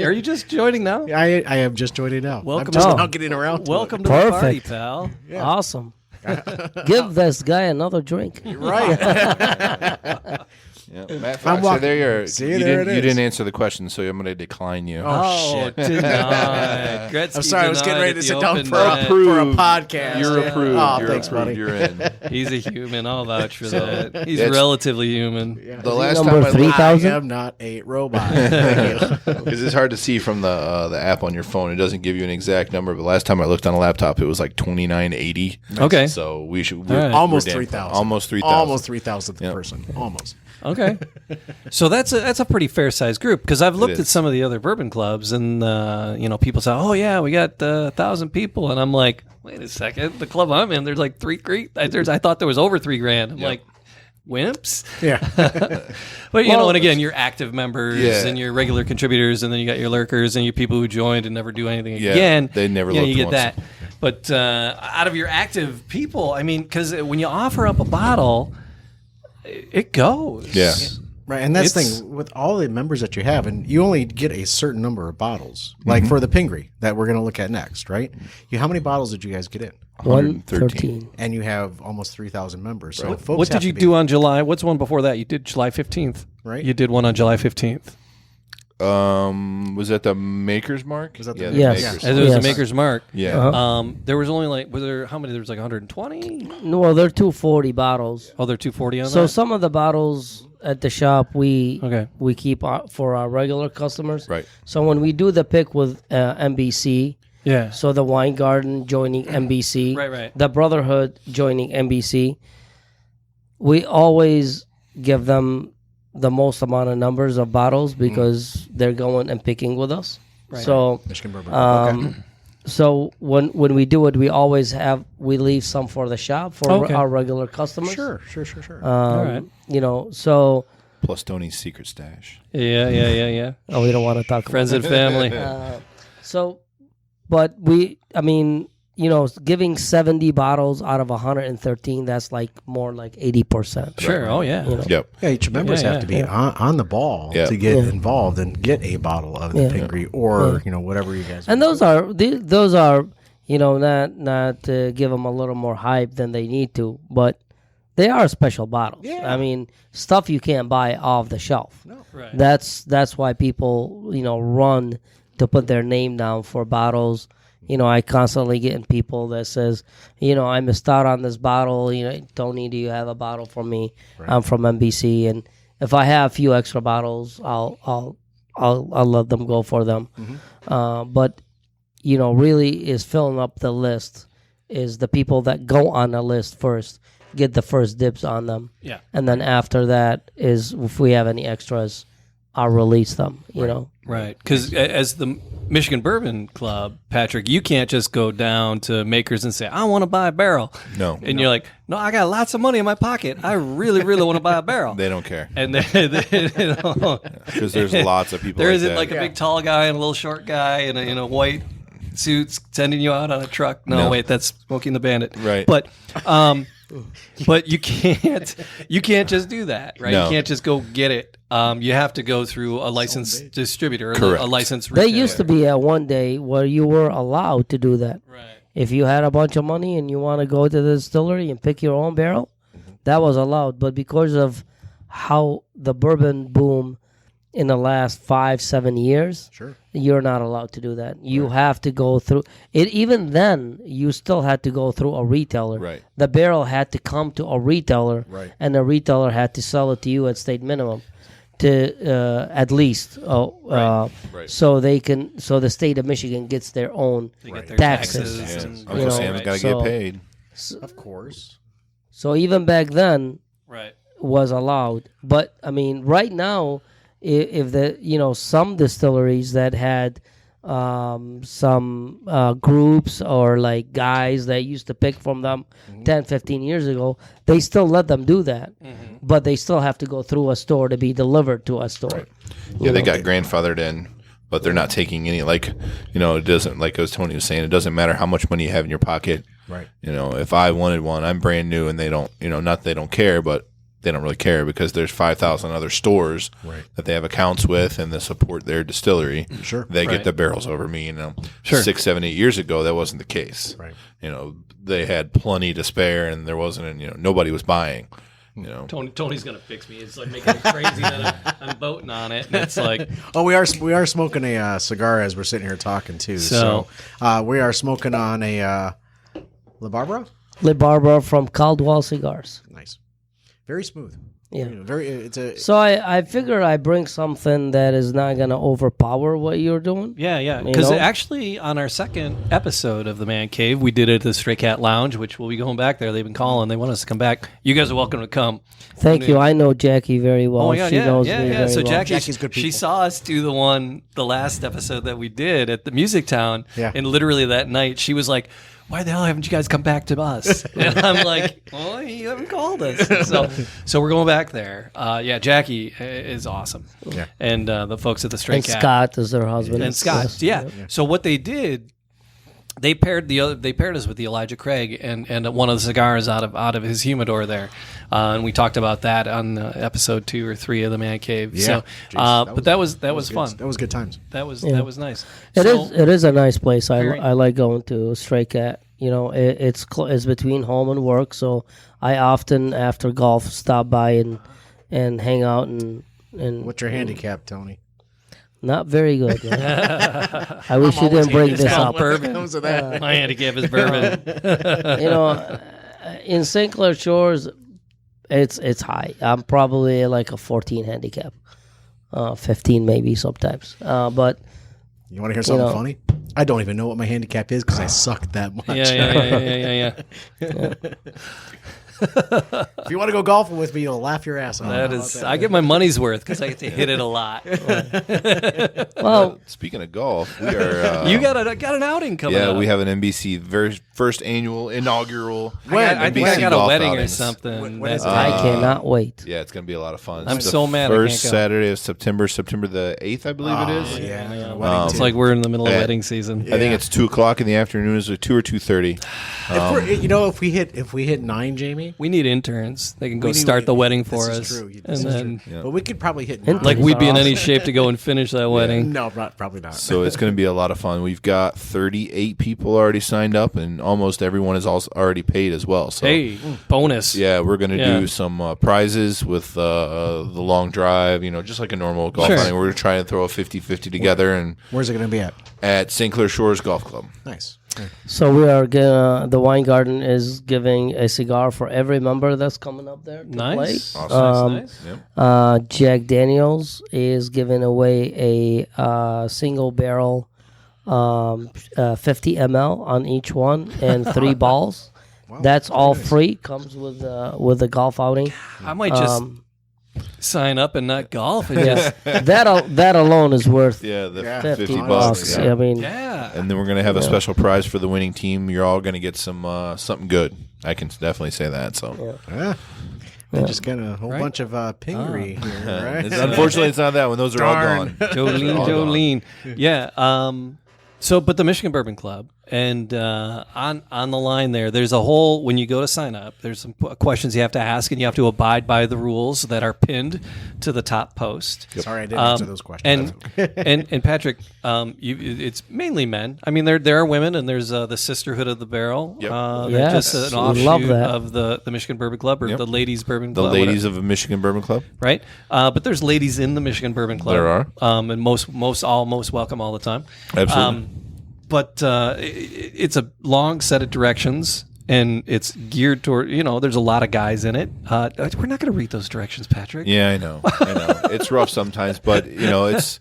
are you just joining now? I am just joining now. Welcome I'm just to- now getting around. To Welcome it. to the party, Perfect. pal. Awesome. Give this guy another drink. Right. Yeah. Matt Fox, walking. there you are. See, you there didn't, it you is. didn't answer the question, so I'm going to decline you. Oh, denied. Gretzky I'm sorry, I was getting denied ready at to the sit down open for a, net. for a podcast. You're Yeah. approved. Oh, You're thanks, approved. buddy. You're in. He's a human. I'll vouch for that. He's That's- relatively human. The last number time I looked, 3,000? I am not a robot. Thank you. because it's hard to see from the app on your phone. It doesn't give you an exact number. But last time I looked on a laptop, it was like 2980. Okay. So we should All right. Almost we're damn 3,000. close. Almost 3,000. Almost 3,000th person. Almost. Okay. So that's a pretty fair sized group because I've looked is. at some of the other bourbon clubs and people say, oh yeah, we got 1,000 people, and I'm like, wait a second, the club I'm in, there's like I thought there was over $3,000. I'm like, wimps. Yeah. But you know, and again, your active members Yeah. and your regular contributors, and then you got your lurkers and your people who joined and never do anything Yeah, again. they never you looked get once. that. But out of your active people, I mean, because when you offer up a bottle, it goes. Yeah. Right, and that's the It's- thing with all the members that you have, and you only get a certain number of bottles. Mm-hmm. Like for the Pingree that we're going to look at next, right? How many bottles did you guys get in? 113. And you have almost 3,000 members. So folks What have did you to be- do on July? What's the one before that? You did July 15th. Right. You did one on July 15th. Was that the Maker's Mark? Was that the- yeah, Yes. Maker's As it was Yes. a Maker's Mark. Yeah. Uh-huh. There was only how many? There was like 120? No, they're 240 bottles. Oh, they're 240 on So that? some of the bottles at the shop we keep for our regular customers. Right. So when we do the pick with NBC, Yeah. so the Wine Garden joining NBC, Right. the Brotherhood joining NBC, we always give them the most amount of numbers of bottles because they're going and picking with us. Right. So Michigan Bourbon Club. Okay. so when we do it, we always we leave some for the shop for Okay. our regular customers. Sure. All right. You know, so Plus Tony's secret stash. Yeah. oh, we don't want to talk Friends and family. about so, but giving 70 bottles out of 113, that's like more like 80%. Sure. Oh, yeah. You know? Yep. Yeah, each members Yeah, have to be on the ball Yeah. to get involved and get a bottle of the Pingree or whatever you guys. And those are not to give them a little more hype than they need to, but they are special bottles. Yeah. I mean, stuff you can't buy off the shelf. No. Right. That's why people run to put their name down for bottles. I constantly get people that says, I missed out on this bottle. Tony, do you have a bottle for me? Right. I'm from NBC, and if I have a few extra bottles, I'll let them go for them. Mm-hmm. But really is filling up the list is the people that go on the list first get the first dibs on them. Yeah. And then after that is if we have any extras, I'll release them. You know, Right. Because as the Michigan Bourbon Club, Patrick, you can't just go down to makers and say, I want to buy a barrel. No. And you're like, no, I got lots of money in my pocket. I really, really want to buy a barrel. They don't care. And Because there's lots of people there like isn't that. like a big tall guy and a little short guy in a white suit sending you out on a truck. No, wait, that's Smoking the Bandit. Right. But you can't just do that, right? No. You can't just go get it. You have to go through a licensed distributor, or Correct. a licensed they retailer. used to be at one day where you were allowed to do that. Right. If you had a bunch of money and you want to go to the distillery and pick your own barrel, that was allowed. But because of how the bourbon boom in the last 5-7 years, you're not allowed to do that. You have to go through it. Even then, you still had to go through a retailer. Right. The barrel had to come to a retailer, and the retailer had to sell it to you at state minimum, to at least, so they can. So the state of Michigan gets their own Get their taxes. Yeah. and- Uncle Sam's got to So- get paid. Of course. So even back then, Right. was allowed. But I mean, right now, if the some distilleries that had some groups or like guys that used to pick from them 10-15 years ago, they still let them do that, but they still have to go through a store to be delivered to a store. Yeah, they got grandfathered in, but they're not taking any. Like, it doesn't, like as Tony was saying, it doesn't matter how much money you have in your pocket. Right. If I wanted one, I'm brand new, and they don't. Not that they don't care, but they don't really care because there's 5,000 other stores that they have accounts with and they support their distillery. Sure. They get the barrels over me. 6, 7, 8 years ago, that wasn't the case. Right. They had plenty to spare, and there wasn't. Nobody was buying. Tony's gonna fix me. It's like making it crazy that I'm voting on it, and it's like, Oh, we are smoking a cigar as we're sitting here talking too. So we are smoking on a La Barbara. Le Barbara from Caldwell Cigars. Nice, very smooth. Yeah. Very. It's a. So I figure I bring something that is not going to overpower what you're doing. yeah. You Because know? actually, on our second episode of the Man Cave, we did it at the Stray Cat Lounge, which we'll be going back there. They've been calling. They want us to come back. You guys are welcome to come. Thank you. I know Jackie very well. Oh my God, she knows me yeah. very So well. Jackie's good she people. saw us do the last episode that we did at the Music Town, and literally that night she was like, "Why the hell haven't you guys come back to us?" And I'm like, "Well, you haven't called us." So we're going back there. Jackie is awesome, and the folks at the Stray And Cat Scott is their husband. and Scott, Yes. So what they did. They paired us with the Elijah Craig and one of the cigars out of his humidor there, and we talked about that on episode 2 or 3 of the Man Cave. Yeah. So, Jeez, that was good. fun. That was good times. That was nice. It is a nice place. Very- I like going to Stray Cat. It's between home and work, so I often after golf stop by and hang out and What's your handicap, Tony? not very good. Man. I wish you didn't bring this up. Bourbon. Comes to that. My handicap is bourbon. In St. Clair Shores, it's high. I'm probably like a 14 handicap, 15 maybe sometimes. But You want to hear something funny? I don't even know what my handicap is because I suck that much. Yeah. If you want to go golfing with me, you'll laugh your ass off. That is. I get my money's worth because I get to hit it a lot. well, Speaking of golf, we are. You got an outing coming up. we have an NBC first annual inaugural. I think I NBC got a golf wedding or outings. something. When is I cannot wait. Yeah, it's going to be a lot of fun. I'm It's the so mad I First can't go. Saturday of September the 8th, I believe it is. Yeah, I got a wedding It's too. like we're in the middle of Yeah. wedding season. I think it's 2:00 in the afternoon. Is it 2 or 2:30? If we hit 9, Jamie, We need interns. They can go We need- start the wedding for this us. is true. And This is then, true. But we could probably hit 9. like, we'd be in any shape to go and finish that wedding. No, probably not. So it's going to be a lot of fun. We've got 38 people already signed up, and almost everyone is also already paid as well. So Hey, bonus. yeah, we're going to Yeah. do some prizes with the long drive. Just like a normal golf Sure. outing. We're going to try and throw a 50-50 together, and Where's it going to be at? at St. Clair Shores Golf Club. Nice. So we are the Wine Garden is giving a cigar for every member that's coming up there to Nice. play. Awesome. Nice. Yep. Jack Daniels is giving away a single barrel 50 ml on each one and 3 balls. That's all free. Comes with the golf outing. I might just sign up and not golf. And Yeah, that alone is worth the 50 $50. bucks. Yeah. I mean, yeah. And then we're gonna have a special prize for the winning team. You're all gonna get some something good. I can definitely say that. So. Yeah. I just got a whole bunch of Pingree here, right? Unfortunately, it's not that one. Those are all gone. Jolene. Yeah. So, but the Michigan Bourbon Club, and on the line there's a whole, when you go to sign up, there's some questions you have to ask, and you have to abide by the rules that are pinned to the top post. Sorry, I didn't answer those questions. And Patrick, it's mainly men. I mean, there are women, and there's the Sisterhood of the Barrel. Yep. Just an we love offshoot that. of the Michigan Bourbon Club, or the Ladies Bourbon The Club. ladies of the Michigan Bourbon Club. Right, but there's ladies in the Michigan Bourbon Club. There are, and most welcome all the time. Absolutely. But it's a long set of directions, and it's geared toward, there's a lot of guys in it. We're not going to read those directions, Patrick. Yeah, I know. It's rough sometimes, but it's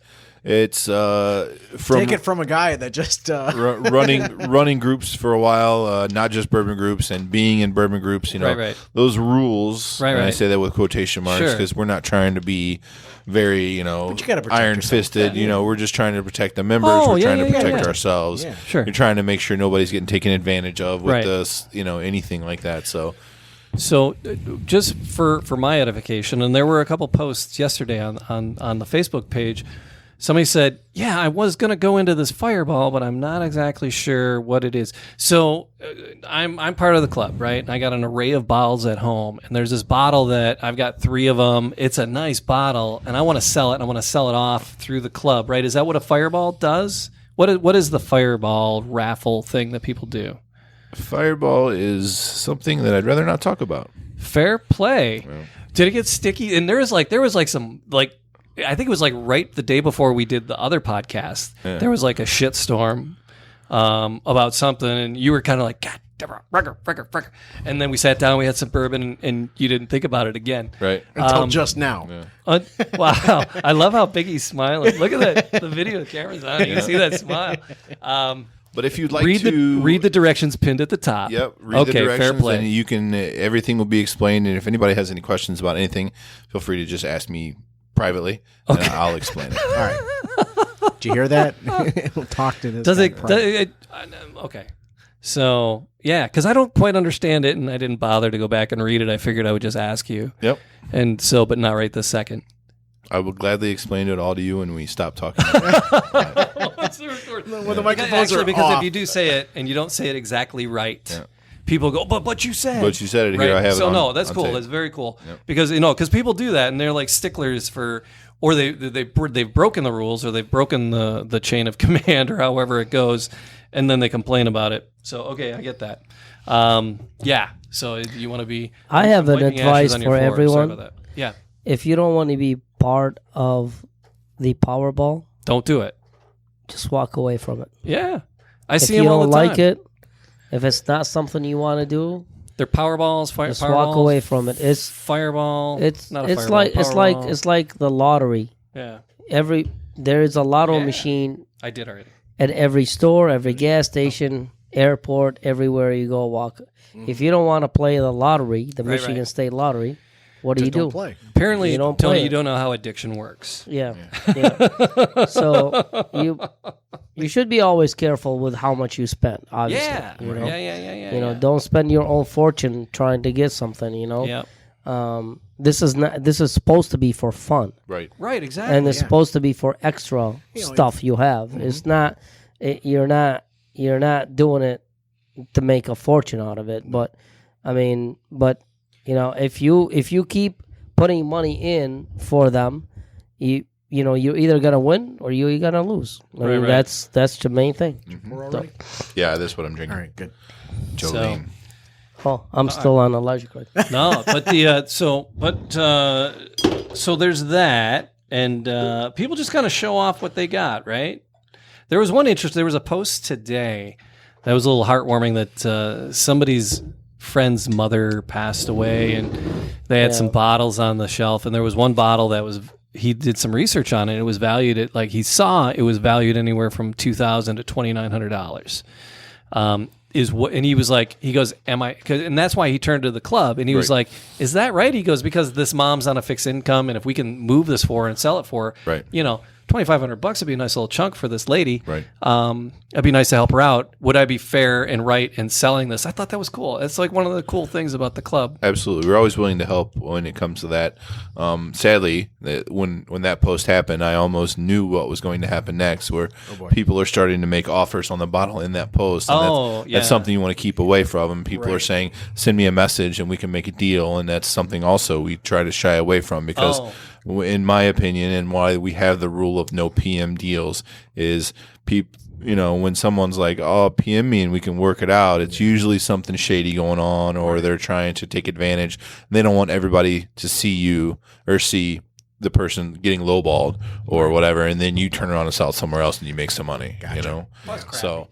from Take it from a guy that just running groups for a while, not just bourbon groups, and being in bourbon groups. Right. Those rules. Right, and I right. say that with quotation marks Sure. because we're not trying to be very, you gotta protect iron fisted. We're just trying to protect the members. We're trying to protect ourselves. Yeah. Sure. You're trying to make sure nobody's getting taken advantage of with Right. this, anything like that. So. So, just for my edification, and there were a couple posts yesterday on the Facebook page. Somebody said, "Yeah, I was going to go into this Fireball, but I'm not exactly sure what it is." So, I'm part of the club, right? And I got an array of bottles at home, and there's this bottle that I've got 3 of them. It's a nice bottle, and I want to sell it. And I want to sell it off through the club, right? Is that what a Fireball does? What is the Fireball raffle thing that people do? Fireball is something that I'd rather not talk about. Fair play. Well. Did it get sticky? And there was some I think it was right the day before we did the other podcast. Yeah. There was a shitstorm about something, and you were kind of like, God, frigger. And then we sat down, we had some bourbon, and you didn't think about it again. Right. until just now. Yeah. Wow. I love how big he's smiling. Look at that. The video camera's on. You can see that smile. But if you'd like read the directions pinned at the top. Yep. Read the directions, fair play. and you can. Everything will be explained. And if anybody has any questions about anything, feel free to just ask me privately, and I'll explain it. All right. Did you hear that? We'll talk to this. Does guy it? privately. Okay. So yeah, because I don't quite understand it, and I didn't bother to go back and read it. I figured I would just ask you. Yep. And so, but not right this second. I will gladly explain it all to you when we stop talking. When the microphones are because off. if you do say it and you don't say it exactly right, Yeah. people go, but you said. But you said it right? here. I have so it on, no, that's on cool. tape. That's very cool. Yep. Because people do that, and they're like sticklers for, or they've broken the rules, or they've broken the chain of command, or however it goes, and then they complain about it. So okay, I get that. Yeah. So you want to be. I have an wiping ashes advice on your for floor. Sorry everyone. about that. Yeah. If you don't want to be part of the Powerball, Don't do it. just walk away from it. Yeah. I If see you them all don't the time. like it, if it's not something you want to do, They're Powerballs, just Fireballs. walk away from it. It's Fireball. it's not a it's fireball, like Powerball. it's like the lottery. Yeah. There is a lotto Yeah. machine I did already. at every store, every gas station, airport, everywhere you go. Walk. If you don't want to play the lottery, the Michigan right. State Lottery, what do you Don't do? play. Apparently, You don't Tony, play you it. don't know how addiction works. Yeah. So you should be always careful with how much you spend. Obviously, Yeah. You know? Yeah. You know, don't spend your own fortune trying to get something. You know. Yeah. This is supposed to be for fun, Right. Right. Exactly. and it's supposed to be for extra stuff you have. It's not. You're not doing it to make a fortune out of it. But I mean, if you keep putting money in for them, you're either gonna win or you're gonna lose. I mean, right. that's the main thing. We're all ready? Yeah, that's what I'm drinking. All right, good. Jolene. Oh, I'm still on allergic right now. No, but so there's that, and people just kind of show off what they got, right? There was a post today that was a little heartwarming that somebody's friend's mother passed away, and they had some bottles on the shelf, and there was one bottle that he did some research on it. It was valued at, he saw it was valued anywhere from $2,000 to $2,900. is what, and he was like, he goes, am I, and that's why he turned to the club, and he was Right. like, is that right? He goes, because this mom's on a fixed income, and if we can move this for her and sell it for her, Right. you know, $2,500 would be a nice little chunk for this lady. Right. It'd be nice to help her out. Would I be fair and right in selling this? I thought that was cool. It's like one of the cool things about the club. Absolutely, we're always willing to help when it comes to that. Sadly, when that post happened, I almost knew what was going to happen next. Where people are starting to make offers on the bottle in that post. And that's something you want to keep away from. And people are saying, "Send me a message, and we can make a deal." And that's something also we try to shy away from because, in my opinion, and why we have the rule of no PM deals is people. You know, when someone's like, "Oh, PM me and we can work it out," it's usually something shady going on, or they're trying to take advantage. They don't want everybody to see you or see the person getting lowballed or whatever, and then you turn around and sell it somewhere else and you make some money. You know, so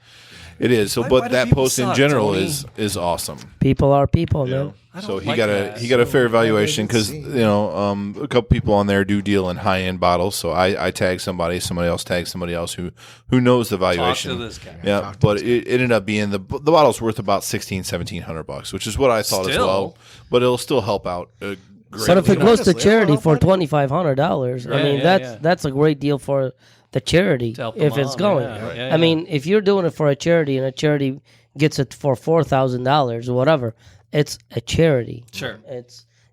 it is. So, Why but do that people post in suck, general Tony? is awesome. People are people, You man. know? I So don't he like got that. a fair valuation because a couple people on there do deal in high end bottles. So I tag somebody else tags somebody else who knows the valuation. Talk to this guy. Yeah, but it ended up being the bottle's worth about $1,700-$1,700, which is what I thought as Still. well. But it'll still help out. Greatly. But if it goes to Honestly, charity well, for $2,500, I mean that's a great deal for the charity To help the if it's mom, going. yeah, yeah, I mean, if you're doing it for a charity and a charity gets it for $4,000 or whatever, it's a charity. Sure.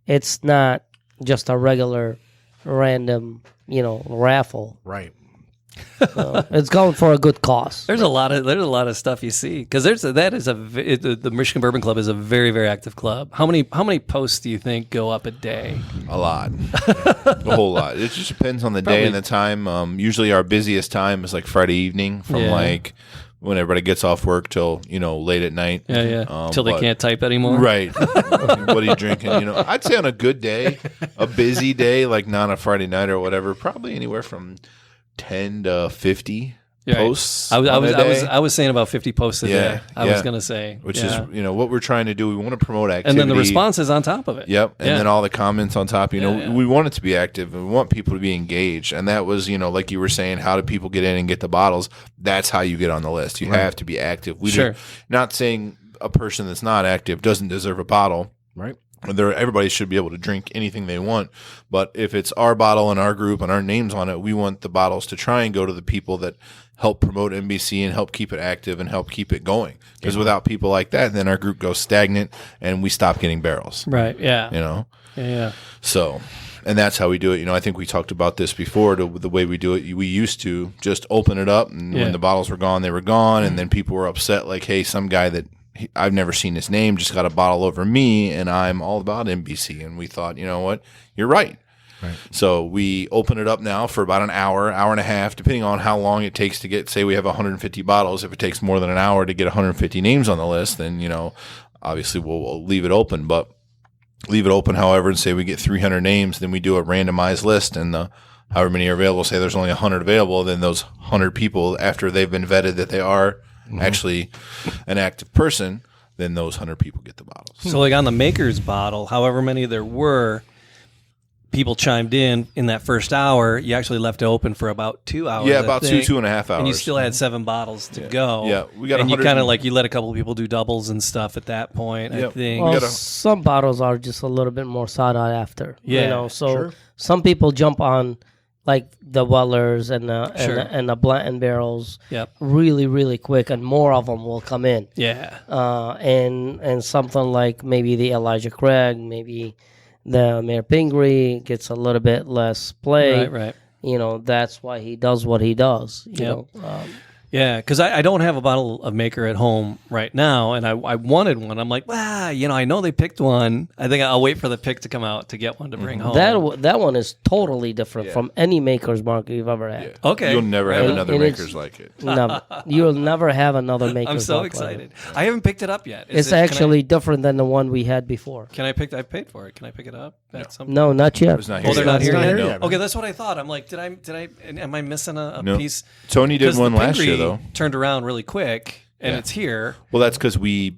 It's not just a regular random, raffle. Right. So it's going for a good cause. There's a lot of stuff you see because the Michigan Bourbon Club is a very, very active club. How many posts do you think go up a day? A lot. A whole lot. It just depends on the day and the time. Usually our busiest time is like Friday evening from like when everybody gets off work till late at night. Till they can't type anymore. Right. What are you drinking? I'd say on a good day, a busy day, like not a Friday night or whatever, probably anywhere from 10 to 50 posts. I was saying about 50 posts a day. I was going to say, which is what we're trying to do. We want to promote activity, and then the response is on top of it. Yep, and then all the comments on top. We want it to be active, and we want people to be engaged. And that was, like you were saying, how do people get in and get the bottles? That's how you get on the list. You have to be active. Not saying a person that's not active doesn't deserve a bottle. Right. Everybody should be able to drink anything they want, but if it's our bottle and our group and our names on it, we want the bottles to try and go to the people that help promote NBC and help keep it active and help keep it going. Because without people like that, then our group goes stagnant and we stop getting barrels. Right. Yeah. Yeah. So, and that's how we do it. I think we talked about this before. The way we do it, we used to just open it up, and when the bottles were gone, they were gone, and then people were upset, like, "Hey, some guy that." I've never seen his name, just got a bottle over me, and I'm all about NBC. And we thought, you know what? You're right. So we open it up now for about an hour and a half, depending on how long it takes to get, say we have 150 bottles. If it takes more than an hour to get 150 names on the list, then, obviously we'll leave it open. But leave it open, however, and say we get 300 names, then we do a randomized list, and however many are available, say there's only 100 available, then those 100 people, after they've been vetted that they are actually an active person, then those 100 people get the bottles. So like on the maker's bottle, however many there were, people chimed in that first hour. You actually left it open for about 2 hours. Yeah, about 2.5 hours. And you still had 7 bottles to go. Yeah, we got. And you kind of you let a couple of people do doubles and stuff at that point. I think. Well, some bottles are just a little bit more sought after. Yeah, so some people jump on like the Wellers and the Blanton barrels really, really quick, and more of them will come in. Yeah. And something like maybe the Elijah Craig, maybe the Mayor Pingree gets a little bit less play. Right. That's why he does what he does. You know. Yeah, because I don't have a bottle of Maker at home right now, and I wanted one. I'm like, I know they picked one. I think I'll wait for the pick to come out to get one to bring home. That one is totally different from any Maker's Mark you've ever had. Yeah. Okay. You'll never have another And Maker's like it. Never. You'll never have another Maker's I'm so Mark excited. like it. I haven't picked it up yet. It's actually different than the one we had before. I paid for it. Can I pick it up? No, not yet. It's not here they're yet. not here yet. yet. Okay, that's what I thought. I'm like, am I missing a No. piece? Tony did 'Cause one the last year, Pingree though. Turned around really quick, and it's here. Well, that's because we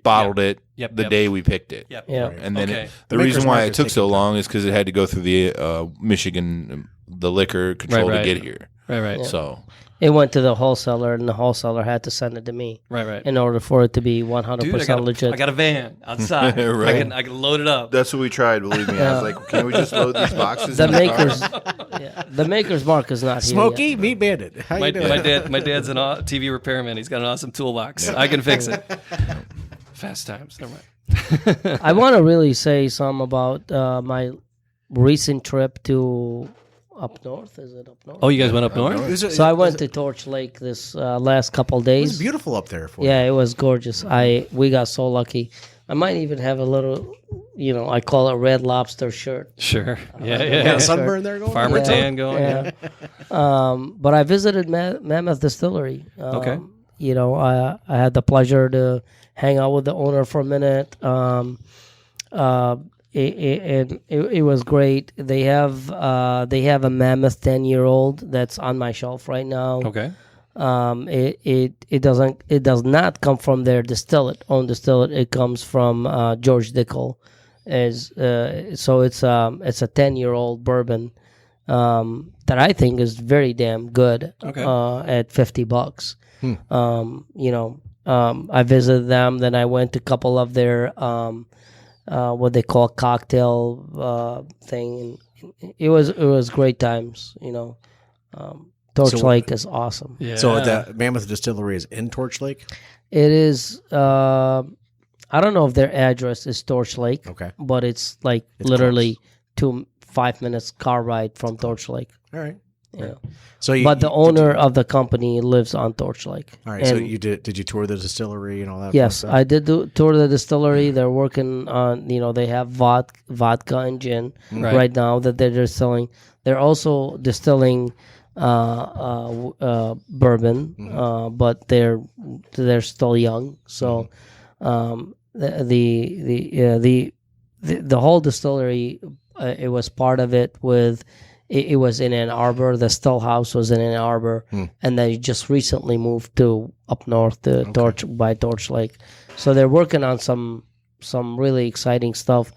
bottled it the day we picked it. Yep. Yeah. And then Okay. the Maker's reason why Mark it is took taking so long is because it had to go through the Michigan, the liquor control Right. to get here. Right. So It went to the wholesaler, and the wholesaler had to send it to me. Right. In order for it to be 100% Dude, legit. I got a van outside. Right. I can load it up. that's what we tried. Believe me, I was like, can we just load these boxes? the in the maker's car? the maker's mark is not here Smokey, yet. Meat Bandit. How My you doing? dad's an TV repairman. He's got an awesome toolbox. I can fix it. Fast times. Never mind. I want to really say something about my recent trip to up north. Is it up north? Oh, you guys went up north? So I went to Torch Lake this last couple It's days. beautiful up there for you. Yeah, it was gorgeous. We got so lucky. I might even have a little, I call it Red Lobster shirt. Sure. Yeah. Got a sunburn there going? Farmer Yeah. tan going. Yeah. But I visited Mammoth Distillery. Okay. I had the pleasure to hang out with the owner for a minute. It was great. They have a Mammoth 10-year-old that's on my shelf right now. Okay. It does not come from their own distillate. It comes from George Dickel. So it's a 10-year-old bourbon that I think is very damn good. Okay. At $50. I visited them. Then I went to a couple of their what they call cocktail thing. It was great times. Torch Lake is awesome. Yeah. So the Mammoth Distillery is in Torch Lake? It is. I don't know if their address is Torch Lake. Okay. But it's like literally 5 minutes car ride from Torch Lake. All right. Yeah. So But the owner of the company lives on Torch Lake. All right. So you did you tour the distillery and all that? Yes, fun stuff? I did tour the distillery. They're working on, they have vodka and gin right now that they're distilling. They're also distilling bourbon, but they're still young. So the whole distillery, it was part of it with. It was in Ann Arbor. The still house was in Ann Arbor, and they just recently moved to up north to Torch Lake. So they're working on some really exciting stuff.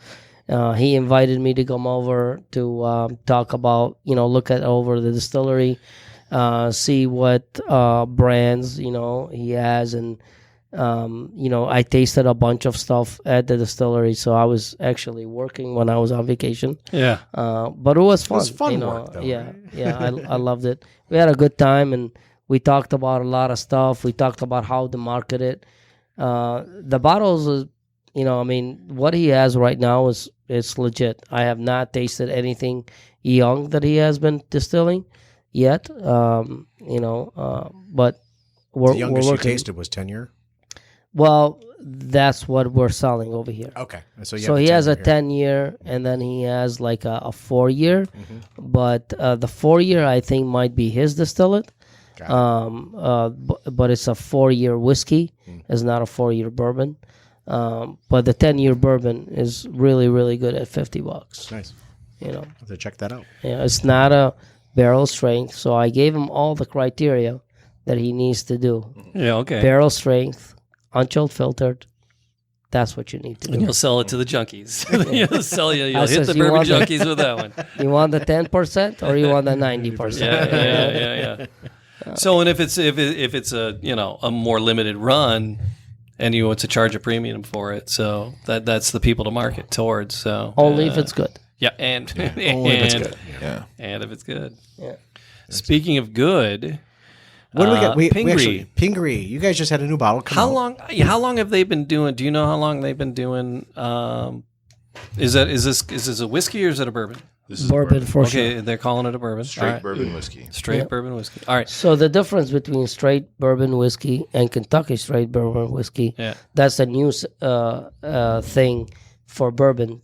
He invited me to come over to talk about, look over the distillery, see what brands he has, and I tasted a bunch of stuff at the distillery, so I was actually working when I was on vacation. Yeah. But it was fun. It was fun work, though, Yeah, right? yeah, I loved it. We had a good time, and we talked about a lot of stuff. We talked about how to market it. The bottles, what he has right now is legit. I have not tasted anything young that he has been distilling yet. But we're The youngest you working. tasted was 10-year? Well, that's what we're selling over here. Okay. So He has a 10 10-year, and then he has like a 4-year. But the 4-year, I think, might be his distillate. But it's a 4-year whiskey. It's not a 4-year bourbon. But the 10-year bourbon is really, really good at $50. Nice. I'll have to check that out. Yeah, it's not a barrel strength. So I gave him all the criteria that he needs to do. Yeah. Okay. Barrel strength, unchilled filtered. That's what you need to do. And you'll sell it to the junkies. You'll hit says, the you bourbon want the- junkies with that one. You want the 10% or you want the 90%? Yeah. So, and if it's a a more limited run, and you want to charge a premium for it, so that's the people to market towards. So Only if it's good. yeah, and Only if it's good. Yeah. and if it's good. Yeah. Speaking of good, What do we got? We Pingree. actually, Pingree. You guys just had a new bottle come How out. long? How long have they been doing? Do you know how long they've been doing? Is this a whiskey or is it a bourbon? This is Bourbon for sure. Okay, they're calling it a bourbon. straight All right. bourbon whiskey. Straight bourbon whiskey. All right. So the difference between straight bourbon whiskey and Kentucky straight bourbon whiskey, Yeah. that's a new thing for bourbon,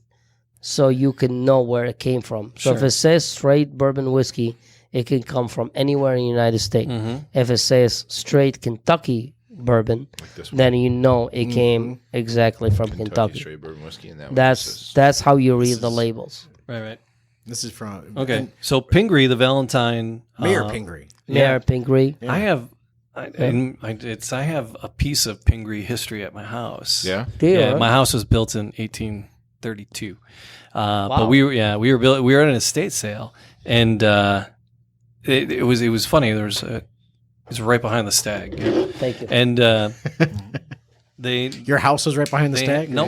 so you can know where it came from. So if Sure. it says straight bourbon whiskey, it can come from anywhere in the United States. If it says straight Kentucky bourbon, this one. then you know it came exactly from Kentucky. Straight bourbon whiskey, and that one That's how you read the labels. Right. This is from Okay. So Pingree, the Valentine Mayor Pingree. Mayor Pingree. I have, I have a piece of Pingree history at my house. Yeah. Yeah, my house was built in 1832. But we were in an estate sale, and it was funny. It was right behind the Stagg. Thank you. And Your house was right behind the Stagg? No.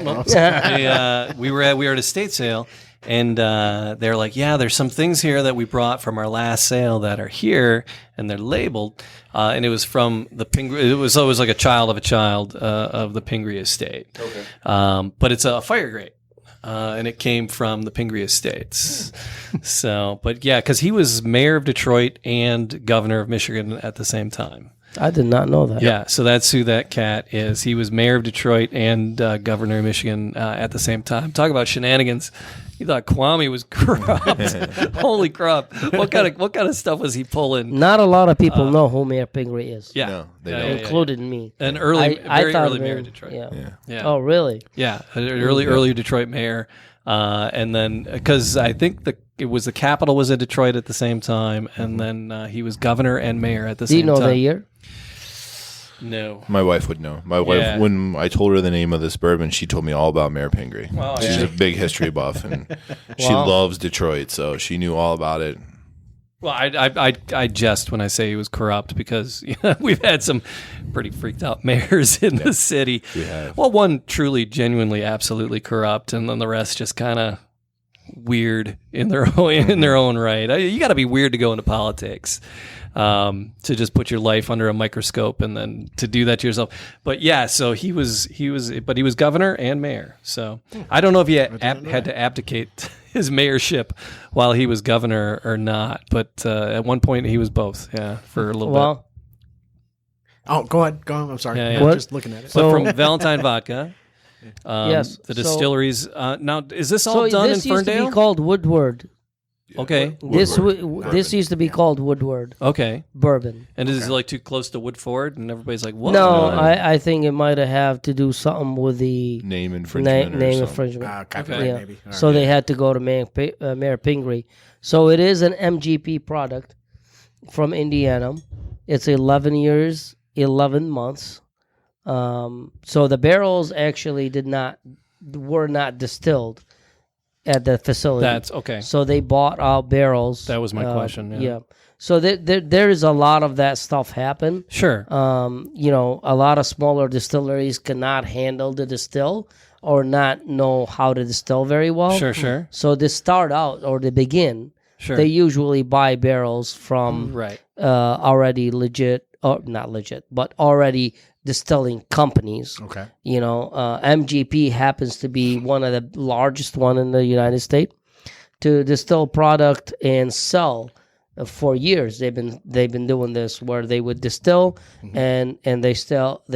We were at estate sale, and they're like, yeah, there's some things here that we brought from our last sale that are here, and they're labeled, and it was from the Pingree. It was always like a child of the Pingree estate. Okay. But it's a fire grate. And it came from the Pingree Estates. So, but yeah, because he was mayor of Detroit and governor of Michigan at the same time. I did not know that. Yeah, so that's who that cat is. He was mayor of Detroit and governor of Michigan at the same time. Talk about shenanigans. He thought Kwame was corrupt. Holy crap! What kind of stuff was he pulling? Not a lot of people know who Mayor Pingree is. Yeah, No, they yeah, don't. yeah, Included me. An early, I very thought early mayor of Mayor- Detroit. Yeah. Yeah. Oh, really? Yeah, an early Detroit mayor, and then because I think it was the capital was in Detroit at the same time, and then he was governor and mayor at the Do same you know time. the year? No. My wife would know. My wife, Yeah. when I told her the name of this bourbon, she told me all about Mayor Pingree. Wow, She's yeah. a big history buff, and she Wow. loves Detroit, so she knew all about it. Well, I jest when I say he was corrupt because we've had some pretty freaked out mayors in the city. We have. Well, one truly, genuinely, absolutely corrupt, and then the rest just kind of weird in their own right. You got to be weird to go into politics, to just put your life under a microscope and then to do that to yourself. But yeah, so he was governor and mayor. So I don't know if he had to abdicate his mayorship while he was governor or not. But at one point he was both. Yeah, for a little bit. Well, Oh, go ahead. I'm sorry. Yeah, yeah. I'm What? just looking at it. But from Valentine Vodka. Yes, The so- distilleries. Now, is this all done in this used to Ferndale? be called Woodward. Okay. This used to be called Woodward Okay. Bourbon. And is it like too close to Woodford? And everybody's like, what? No, I think it might have to do something with the Name infringement. or name something. infringement. Copyright, Okay. Yeah. maybe. All So right. they had to go to Mayor Pingree. So it is an MGP product from Indiana. It's 11 years, 11 months. So the barrels actually were not distilled at the facility. That's okay. So they bought out barrels. That was my question, yeah. So there is a lot of that stuff happen. Sure. A lot of smaller distilleries cannot handle the distill or not know how to distill very well. Sure. So they start out or they begin. Sure. They usually buy barrels from Right. already legit, or not legit, but already distilling companies. Okay. MGP happens to be one of the largest one in the United States to distill product and sell. For years, they've been doing this where they would distill and they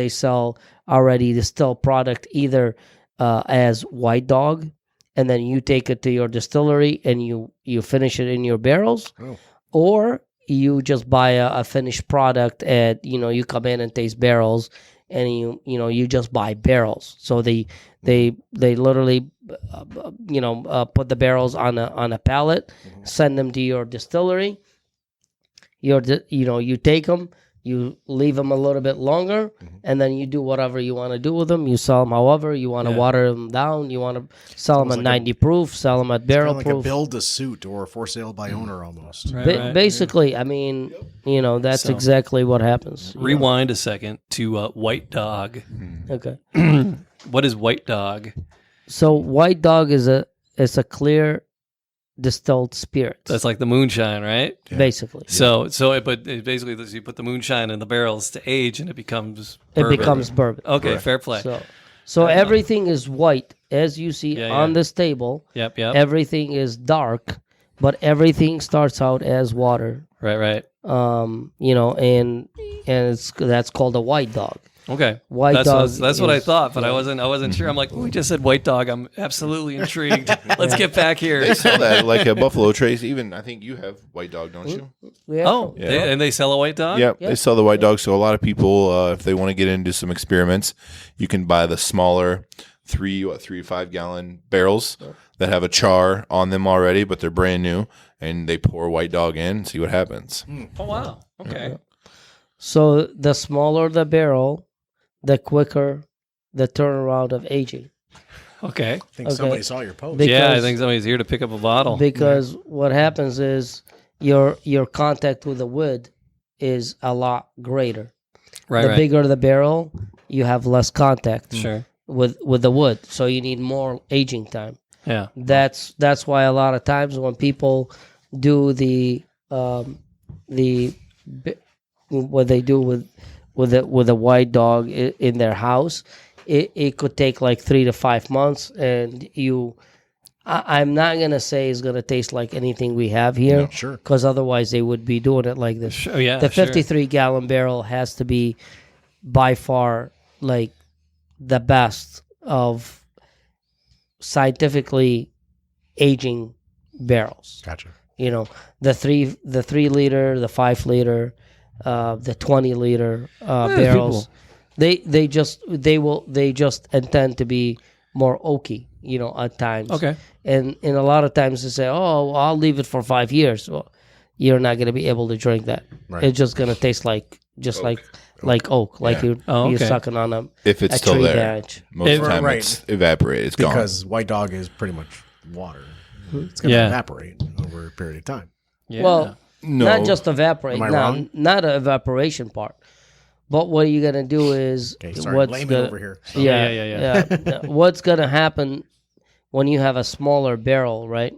sell already distilled product either as White Dog, and then you take it to your distillery and you finish it in your barrels, or you just buy a finished product at you come in and taste barrels and you just buy barrels. So they literally put the barrels on a pallet, send them to your distillery. You take them, you leave them a little bit longer, and then you do whatever you want to do with them. You sell them however you want to water them down. You want to sell them at 90 proof, sell them at barrel Kind of like proof. a build to suit or for sale by owner almost. Right. Basically, I mean, that's exactly what happens. Rewind a second to White Dog. Okay. What is White Dog? So White Dog is a clear distilled spirit. That's like the moonshine, right? Basically. But it basically you put the moonshine in the barrels to age, and it becomes bourbon. It becomes bourbon. Okay, fair play. So everything is white, as you see on this table. Yep. Everything is dark, but everything starts out as water. Right. And that's called a White Dog. Okay. White Dog. That's what I thought, but I wasn't sure. I'm like, we just said White Dog. I'm absolutely intrigued. Let's get back here. They sell that like a Buffalo Trace. Even I think you have White Dog, don't you? Yeah. Oh, Yeah. and they sell a White Dog? Yep, they sell the White Dog. So a lot of people, if they want to get into some experiments, you can buy the smaller 3 to 5 gallon barrels that have a char on them already, but they're brand new, and they pour White Dog in and see what happens. Oh, wow. Okay. So the smaller the barrel, the quicker the turnaround of aging. Okay. I think somebody saw your post. Because- Yeah, I think somebody's here to pick up a bottle. Because what happens is your contact with the wood is a lot greater. Right, The bigger the barrel, you have less contact Sure. with the wood, so you need more aging time. Yeah. That's why a lot of times when people do what they do with a white dog in their house, it could take like 3 to 5 months, and I'm not gonna say it's gonna taste like anything we have here, sure, because otherwise they would be doing it like this. Sure, yeah, the sure. 53-gallon barrel has to be by far like the best of scientifically aging barrels. Gotcha. You know, the 3 liter, the 5 liter, the 20 liter barrels. They just intend to be more oaky, you know, at times. Okay. And a lot of times they say, "Oh, well, I'll leave it for 5 years." Well, you're not going to be able to drink that. Right. It's just going to taste like oak, like you're sucking on a If it's a still tree there, branch. most of the time Right. it's evaporated. It's gone. Because white dog is pretty much water. It's going to evaporate over a period of time. Yeah. Well, No. not just evaporate. Am I wrong? Not an evaporation part. But what you're gonna do is layman over here. Yeah. What's gonna happen when you have a smaller barrel, right?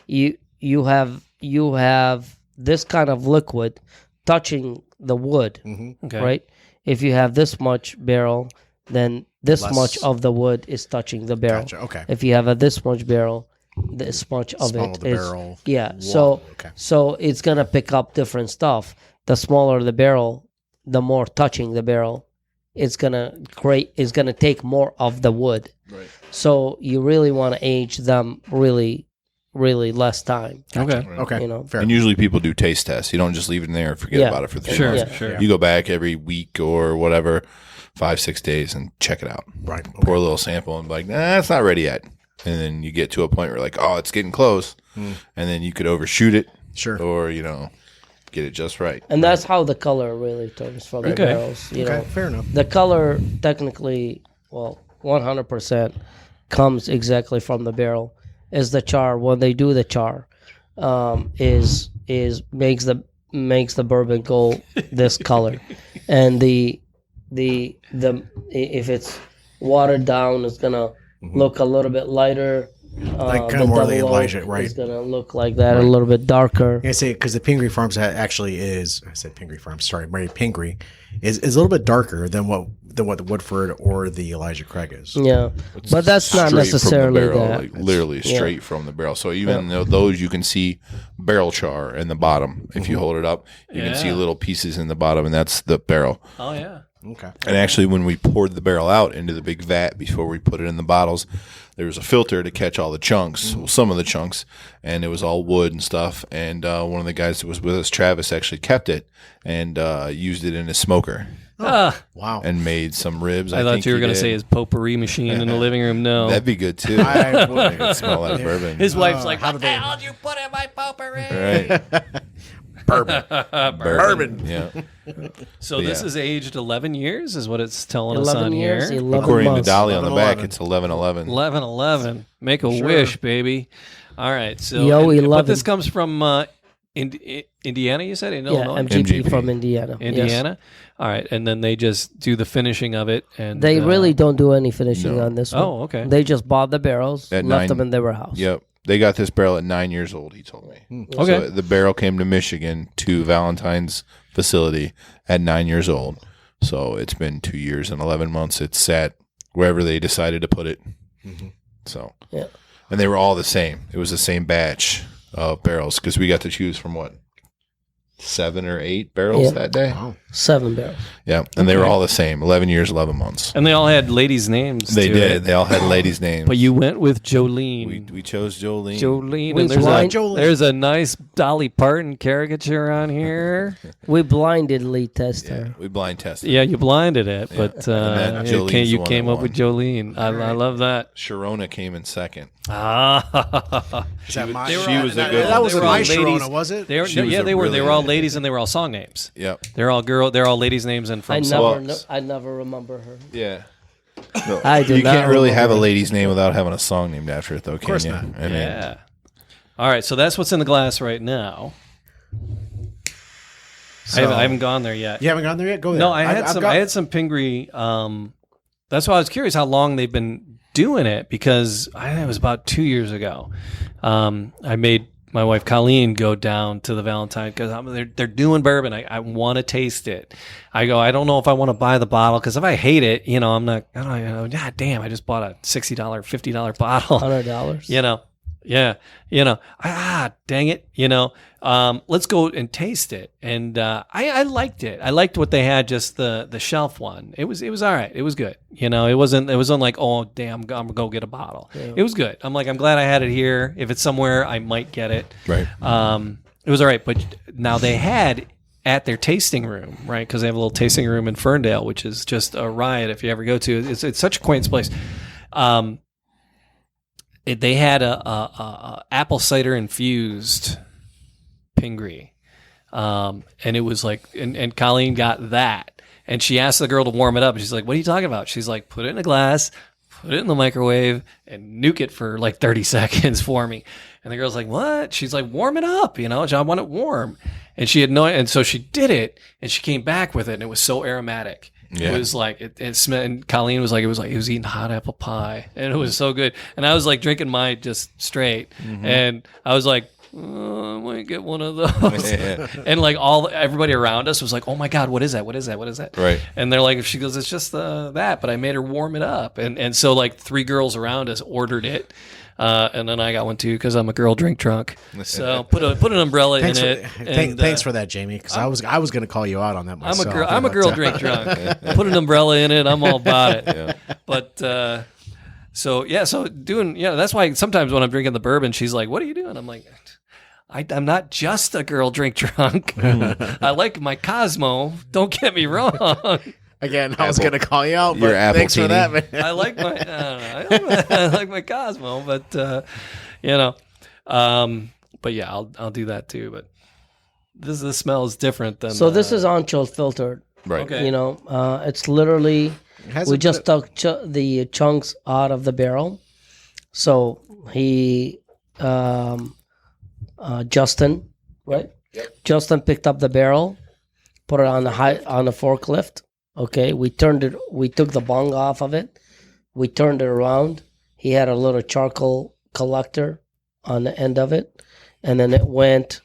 You have this kind of liquid touching the wood, Okay. right? If you have this much barrel, then this Less. much of the wood is touching the barrel. Gotcha. Okay. If you have this much barrel, this much of Small it the is barrel, So okay. so it's gonna pick up different stuff. The smaller the barrel, the more touching the barrel, it's gonna take more of the wood. Right. So you really want to age them really, really less time. Okay. Okay. You know. Fair. And usually people do taste tests. You don't just leave it in there and forget Yeah. about it for 3 Sure. months. Sure. You go back every week or whatever, 5-6 days, and check it out. Right. Pour a little sample and be like, nah, it's not ready yet. And then you get to a point where like, oh, it's getting close. And then you could overshoot it. Sure. Or, get it just right. And that's how the color really turns from the Okay. barrels. You know, Okay. Fair enough. the color technically, 100% comes exactly from the barrel. Is the char when they do the char, is makes the bourbon go this color, and the if it's watered down, it's gonna look a little bit lighter. Like kind of more the double Elijah, oak right? is gonna look like that, a little bit darker. I say because the Pingree Farms actually is. I said Pingree Farms. Sorry, Mary Pingree is a little bit darker than what the Woodford or the Elijah Craig is. Yeah, but that's not Straight necessarily from the barrel, that. like literally straight from the barrel. So even though those you can see barrel char in the bottom. If you hold it up, you can see little pieces in the bottom, and that's the barrel. Oh yeah. Okay. And actually, when we poured the barrel out into the big vat before we put it in the bottles, there was a filter to catch all the chunks, well, some of the chunks, and it was all wood and stuff. And one of the guys that was with us, Travis, actually kept it and used it in his smoker Wow. and made some ribs. I thought think you were he going to did. say his potpourri machine in the living room. No. That'd be good too. I Make it smell like bourbon. His wife's like, how what do the they- hell did you put in my potpourri? Right. Bourbon. Yeah. So this Yeah. is aged 11 years is what it's telling us 11 on years, here. 11 According months. to Dolly on the back, 11-11. it's 11-11. 11-11. Make a wish, baby. All right. So, Yo, but 11. this comes from Indiana, you said? In Yeah, Illinois? MGP MGP. from Indiana. Yes. Indiana? All right. And then they just do the finishing of it. And They really don't do any finishing No. on this one. Oh, okay. They just bought the barrels, At left 9 them in their warehouse. Yep. They got this barrel at 9 years old, he told me. Okay. So the barrel came to Michigan to Valentine's facility at 9 years old. So it's been 2 years and 11 months. It's sat wherever they decided to put it. So, Yeah. and they were all the same. It was the same batch of barrels because we got to choose from 7 or 8 barrels Yeah. that day. 7 barrels. Yeah. And they were all the same 11 years, 11 months. And they all had ladies' names. They to did. it. They all had ladies' names. But you went with Jolene. we chose Jolene. Jolene. We And there's blind- there's a nice Dolly Parton caricature on here. We blindedly test her. We blind tested. Yeah, you blinded it, but that you Jolene's came, the you one came that up with won. Jolene. I love that. Sharona came in second. Ah, Is that my, She was a good That one. wasn't They were my all ladies. Sharona, was it? they were, She was yeah, a they were. really They were all good ladies, and they were all song names. Yep. They're all ladies' names and from I songs. never remember her. Yeah. No, I do you not can't really have a remember. lady's name without having a song named after it, though, can course you? not. And then- Yeah. All right, so that's what's in the glass right now. So, I haven't gone there yet. You haven't gone there yet? Go there. No, I had some Pingree. That's why I was curious how long they've been doing it, because I think it was about 2 years ago. I made my wife Colleen go down to the Valentine because they're doing bourbon. I want to taste it. I don't know if I want to buy the bottle, because if I hate it, I'm not. God damn! I just bought a $60, $50 bottle. $100. Dang it. Let's go and taste it. And I liked it. I liked what they had, just the shelf one. It was all right. It was good. It wasn't like, oh damn, I'm gonna go get a bottle. Yeah. It was good. I'm glad I had it here. If it's somewhere, I might get it. Right. It was all right. But now they had at their tasting room, right? Because they have a little tasting room in Ferndale, which is just a riot if you ever go to. It's such a quaint place. They had a apple cider infused Pingree, and it was and Colleen got that, and she asked the girl to warm it up, and she's like, "What are you talking about?" She's like, "Put it in a glass, put it in the microwave, and nuke it for 30 seconds for me." And the girl's like, "What?" She's like, "Warm it up, I want it warm." And she had and so she did it, and she came back with it, and it was so aromatic. Yeah. It was it smelled, and Colleen was it was he was eating hot apple pie, and it was so good. And I was drinking mine just straight, and I was like, I might get one of those. Yeah. And everybody around us was like, oh my God, what is that? What is that? What is that? Right. And they're like, she goes, it's just that, but I made her warm it up. And so 3 girls around us ordered it. And then I got one too, because I'm a girl drink drunk. So put an umbrella in it. Thanks for that, Jamie. Because I was going to call you out on that myself. I'm a girl drink drunk. Put an umbrella in it. I'm all about it. Yeah. But so doing that's why sometimes when I'm drinking the bourbon, she's like, "What are you doing?" I'm like, I'm not just a girl drink drunk. I like my Cosmo. Don't get me wrong. Again, I was going to call you out, but thanks for that, man. I like my, I like my Cosmo, but but yeah, I'll do that too. But the smell is different than. So this is on-chill filtered, right? Okay. It's literally we just took the chunks out of the barrel. So he, Justin, right? Yep. Justin picked up the barrel, put it on the forklift. Okay, we took the bung off of it. We turned it around. He had a little charcoal collector on the end of it, and then it went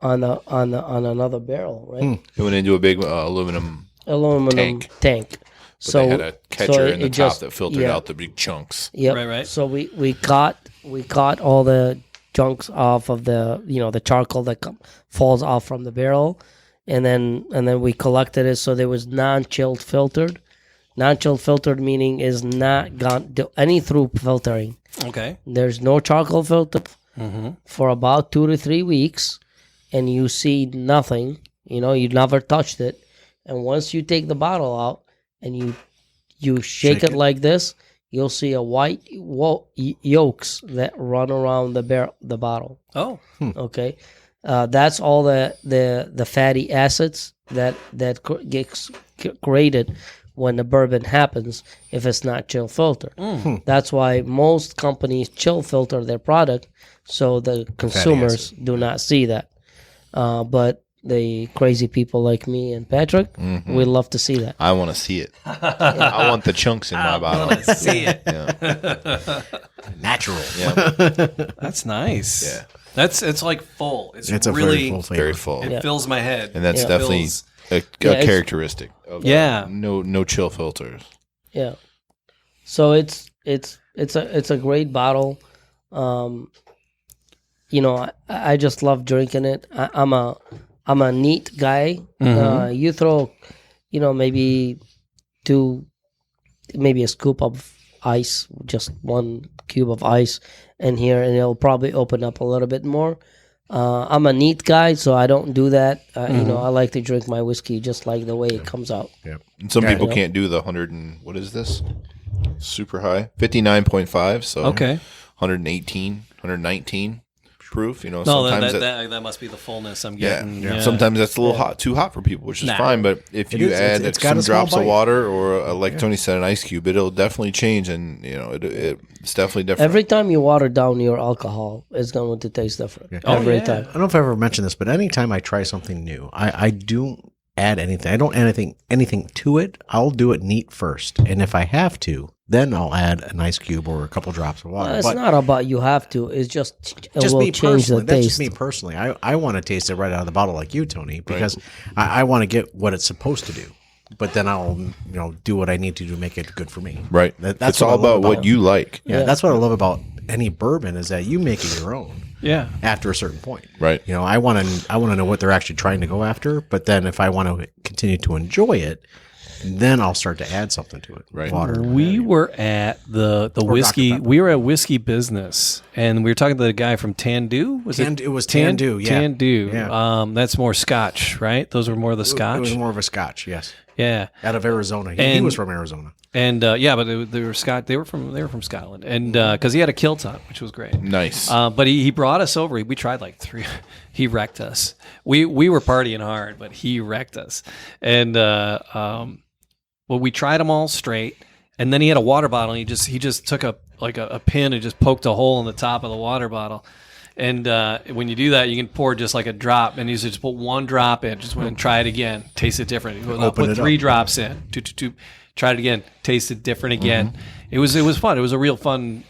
on another barrel, right? It went into a big aluminum tank. But they had a catcher in the top that filtered out the big chunks. Yeah, right. So we got all the chunks off of the charcoal that falls off from the barrel. And then we collected it, so there was non-chilled filtered. Non-chilled filtered meaning is not gone any through filtering. Okay. There's no charcoal filter for about 2 to 3 weeks, and you see nothing. You never touched it, and once you take the bottle out and you shake it like this, you'll see a white yolks that run around the bottle. Oh. Okay. That's all the fatty acids that gets created when the bourbon happens if it's not chill filtered. That's why most companies chill filter their product so the consumers do not see that. But the crazy people like me and Patrick, we love to see that. I want to see it. I want the chunks in my bottle. I want to see it. Natural. Yeah. That's nice. Yeah. It's full. It's a really very full flavor. Very full. It fills my head. And that's definitely a characteristic of no chill filters. Yeah. So it's a great bottle. I just love drinking it. I'm a neat guy. You throw, maybe a scoop of ice, just 1 cube of ice in here, and it'll probably open up a little bit more. I'm a neat guy, so I don't do that. I like to drink my whiskey just like the way it comes out. Yeah. And some people can't do the 100 and what is this? Super high, 59.5. So 118, 119. proof. No, sometimes that must be the fullness I'm getting. yeah. Sometimes that's a little too hot for people, which is fine. But if you add it's got some a small drops of bite. water or, like Tony said, an ice cube, it'll definitely change, and it's definitely different. Every time you water down your alcohol, it's going to taste different. Every time. I don't know if I ever mentioned this, but anytime I try something new, I do add anything. I don't add anything to it. I'll do it neat first, and if I have to, then I'll add an ice cube or a couple drops of water. Well, it's not about you have to. It's just it will me change the personally. That's taste. just me personally. I want to taste it right out of the bottle like you, Tony, because I want to get what it's supposed to do. But then I'll do what I need to make it good for me. Right. That's it's all about what you like. Yeah, that's what I love about any bourbon is that you make it your own. Yeah. After a certain point. Right. I want to know what they're actually trying to go after, but then if I want to continue to enjoy it, then I'll start to add something to it. Right. Water. We were at the whiskey. Dr. Pepper. We were at Whiskey Business, and we were talking to the guy from Tandu. It was Tandu, yeah. Tandu. Yeah. That's more Scotch, right? Those were more of the Scotch. It was more of a Scotch, yes. Yeah. Out of Arizona. He was from Arizona. And but they were They were from Scotland, and because he had a kilt on, which was great. Nice. But he brought us over. We tried like 3. He wrecked us. We were partying hard, but he wrecked us. And we tried them all straight, and then he had a water bottle. And he just took a pin and just poked a hole in the top of the water bottle. And when you do that, you can pour just like a drop, and he said just put 1 drop in. Just went and try it again. Taste it different. Put 3 drops in. Two. Try it again. Taste it different again. It was fun. It was a real fun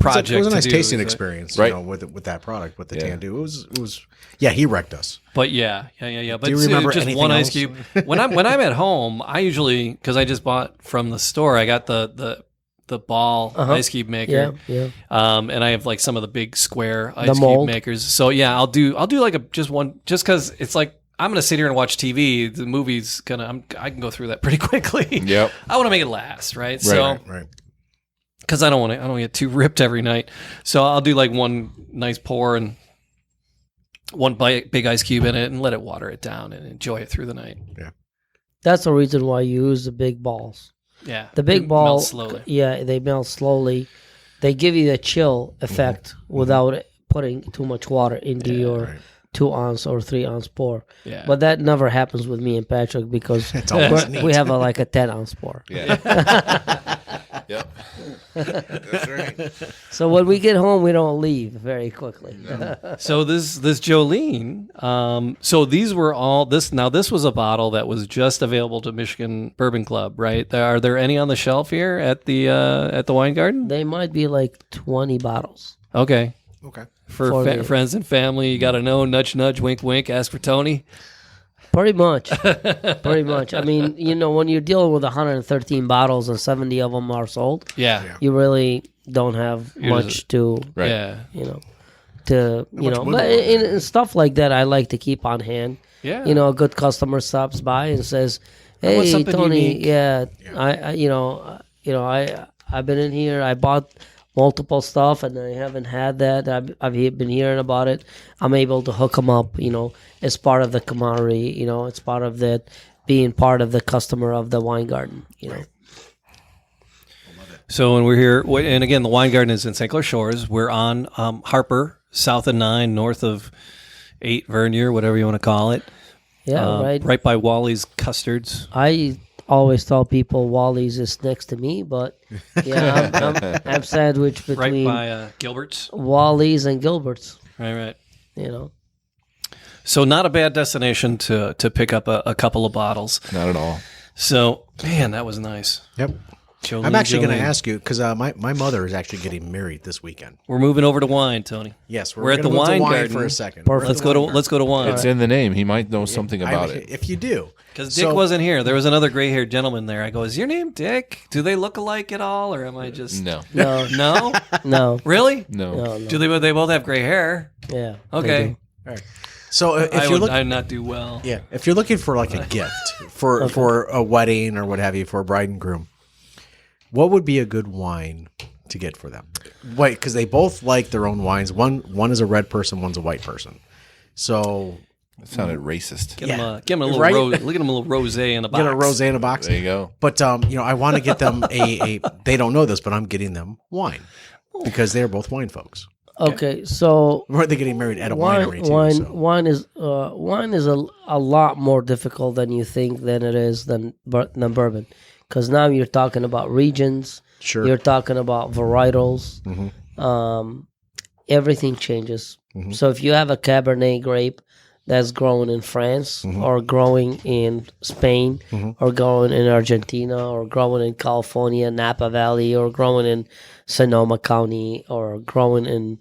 project. It was a nice to tasting do. experience, right. with that product, with the Tandu. It was. Yeah, he wrecked us. But yeah. But Do you remember just anything one else? ice cube. When I'm at home, I usually, because I just bought from the store, I got the ball ice cube maker. Yeah. And I have like some of the big square ice cube mold. makers. So yeah, I'll do like just one, just because it's like I'm gonna sit here and watch TV. The movie's I can go through that pretty quickly. Yep. I want to make it last, right? Right, So Right. because I don't want to get too ripped every night. So I'll do like one nice pour and one big ice cube in it and let it water it down and enjoy it through the night. That's the reason why you use the big balls. Yeah, The big It ball, melts slowly. Yeah, they melt slowly. They give you the chill effect without putting too much water into your 2 ounce or 3 ounce pour. Yeah, But that never happens with me and Patrick because It's always neat. we have a 10 ounce pour. Yeah. Yep. That's right. So when we get home, we don't leave very quickly. So this Jolene, so these were all this. Now this was a bottle that was just available to Michigan Bourbon Club, right? Are there any on the shelf here at the Wine Garden? They might be like 20 bottles. Okay, Okay. for friends and family, you got to know. Nudge, nudge, wink, wink. Ask for Tony. Pretty much. Pretty much. I mean, when you're dealing with 113 bottles and 70 of them are sold, Yeah, you really don't have much to, Right. yeah, but in stuff like that, I like to keep on hand. yeah. A good customer stops by and says, I want "Hey, something Tony, unique." I've been in here. I bought multiple stuff, and I haven't had that. I've been hearing about it. I'm able to hook them up. It's part of the camaraderie. It's part of that being part of the customer of the wine garden. So when we're here, and again, the Wine Garden is in St. Clair Shores. We're on Harper, south of 9, north of 8 Vernier, whatever you want to call it. Yeah, right. Right by Wally's Custards. I always tell people Wally's is next to me, but I'm sandwiched Right between by Gilbert's. Wally's and Gilbert's. Right. You So not a bad destination to pick up a couple of bottles. Not at all. So, man, that was nice. Yep. Jolene, I'm actually going to Jolene. ask you because my mother is actually getting married this weekend. We're moving over to wine, Tony. Yes, We're at gonna the move to Wine wine Garden. for a second. Perfect. Let's go to wine. It's in the name. He might know something about it. If you do, Because Dick wasn't here. There was another gray-haired gentleman there. I go, is your name Dick? Do they look alike at all, or am I just No. know, No? no, Really? No. no. Do they both have gray hair? Yeah. they Okay. do. so I would not do well. yeah, if you're looking for like a gift for a wedding or what have you for a bride and groom, what would be a good wine to get for them? Wait, because they both like their own wines. One is a red person, one's a white person. So That sounded racist. Give him a little Right? look at him a little rosé in the box. get a rosé in a box. There you go. But I want to get them a. They don't know this, but I'm getting them wine because they're both wine folks. Okay, so Or are they getting married at a winery too? wine is a lot more difficult than you think than it is than bourbon, because now you're talking about regions. Sure. You're talking about varietals. Everything changes. So if you have a Cabernet grape that's growing in France or growing in Spain or growing in Argentina or growing in California, Napa Valley, or growing in Sonoma County or growing in,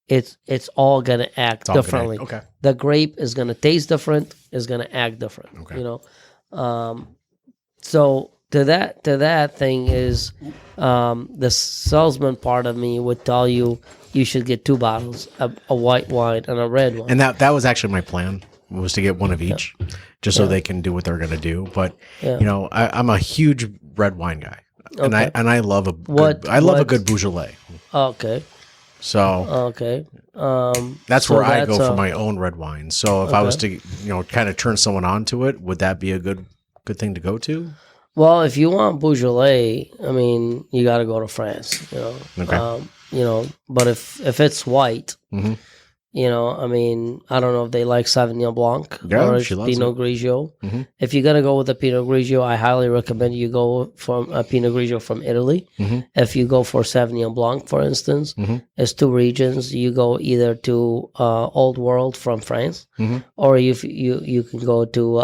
it's all going to act differently. Okay. The grape is going to taste different, is going to act different. Okay. You know, so to that thing is the salesman part of me would tell you should get 2 bottles, a white wine and a red wine. And that was actually my plan, was to get one of each, just so they can do what they're going to do. But you know, I'm a huge red wine guy, and I love a good Beaujolais. Okay. So that's where I go for my own red wine. So if I was to kind of turn someone on to it, would that be a good thing to go to? Well, if you want Beaujolais, I mean, you got to go to France. You know. Okay. But if it's white, I mean, I don't know if they like Sauvignon Blanc or Pinot Grigio. If you're gonna go with a Pinot Grigio, I highly recommend you go from a Pinot Grigio from Italy. If you go for Sauvignon Blanc, for instance, it's 2 regions. You go either to Old World from France, or you can go to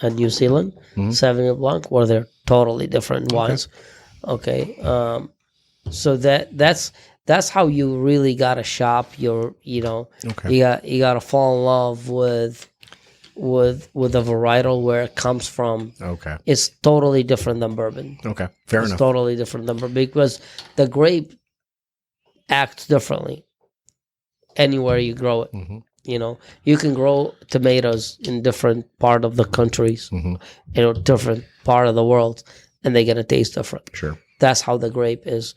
New Zealand, Sauvignon Blanc, where they're totally different wines. Okay. So that's how you really gotta shop your, you gotta fall in love with a varietal where it comes from. Okay. It's totally different than bourbon. Okay. Fair enough. It's totally different than bourbon because the grape acts differently anywhere you grow it. You can grow tomatoes in different part of the countries, different part of the world, and they're gonna taste different. Sure. That's how the grape is,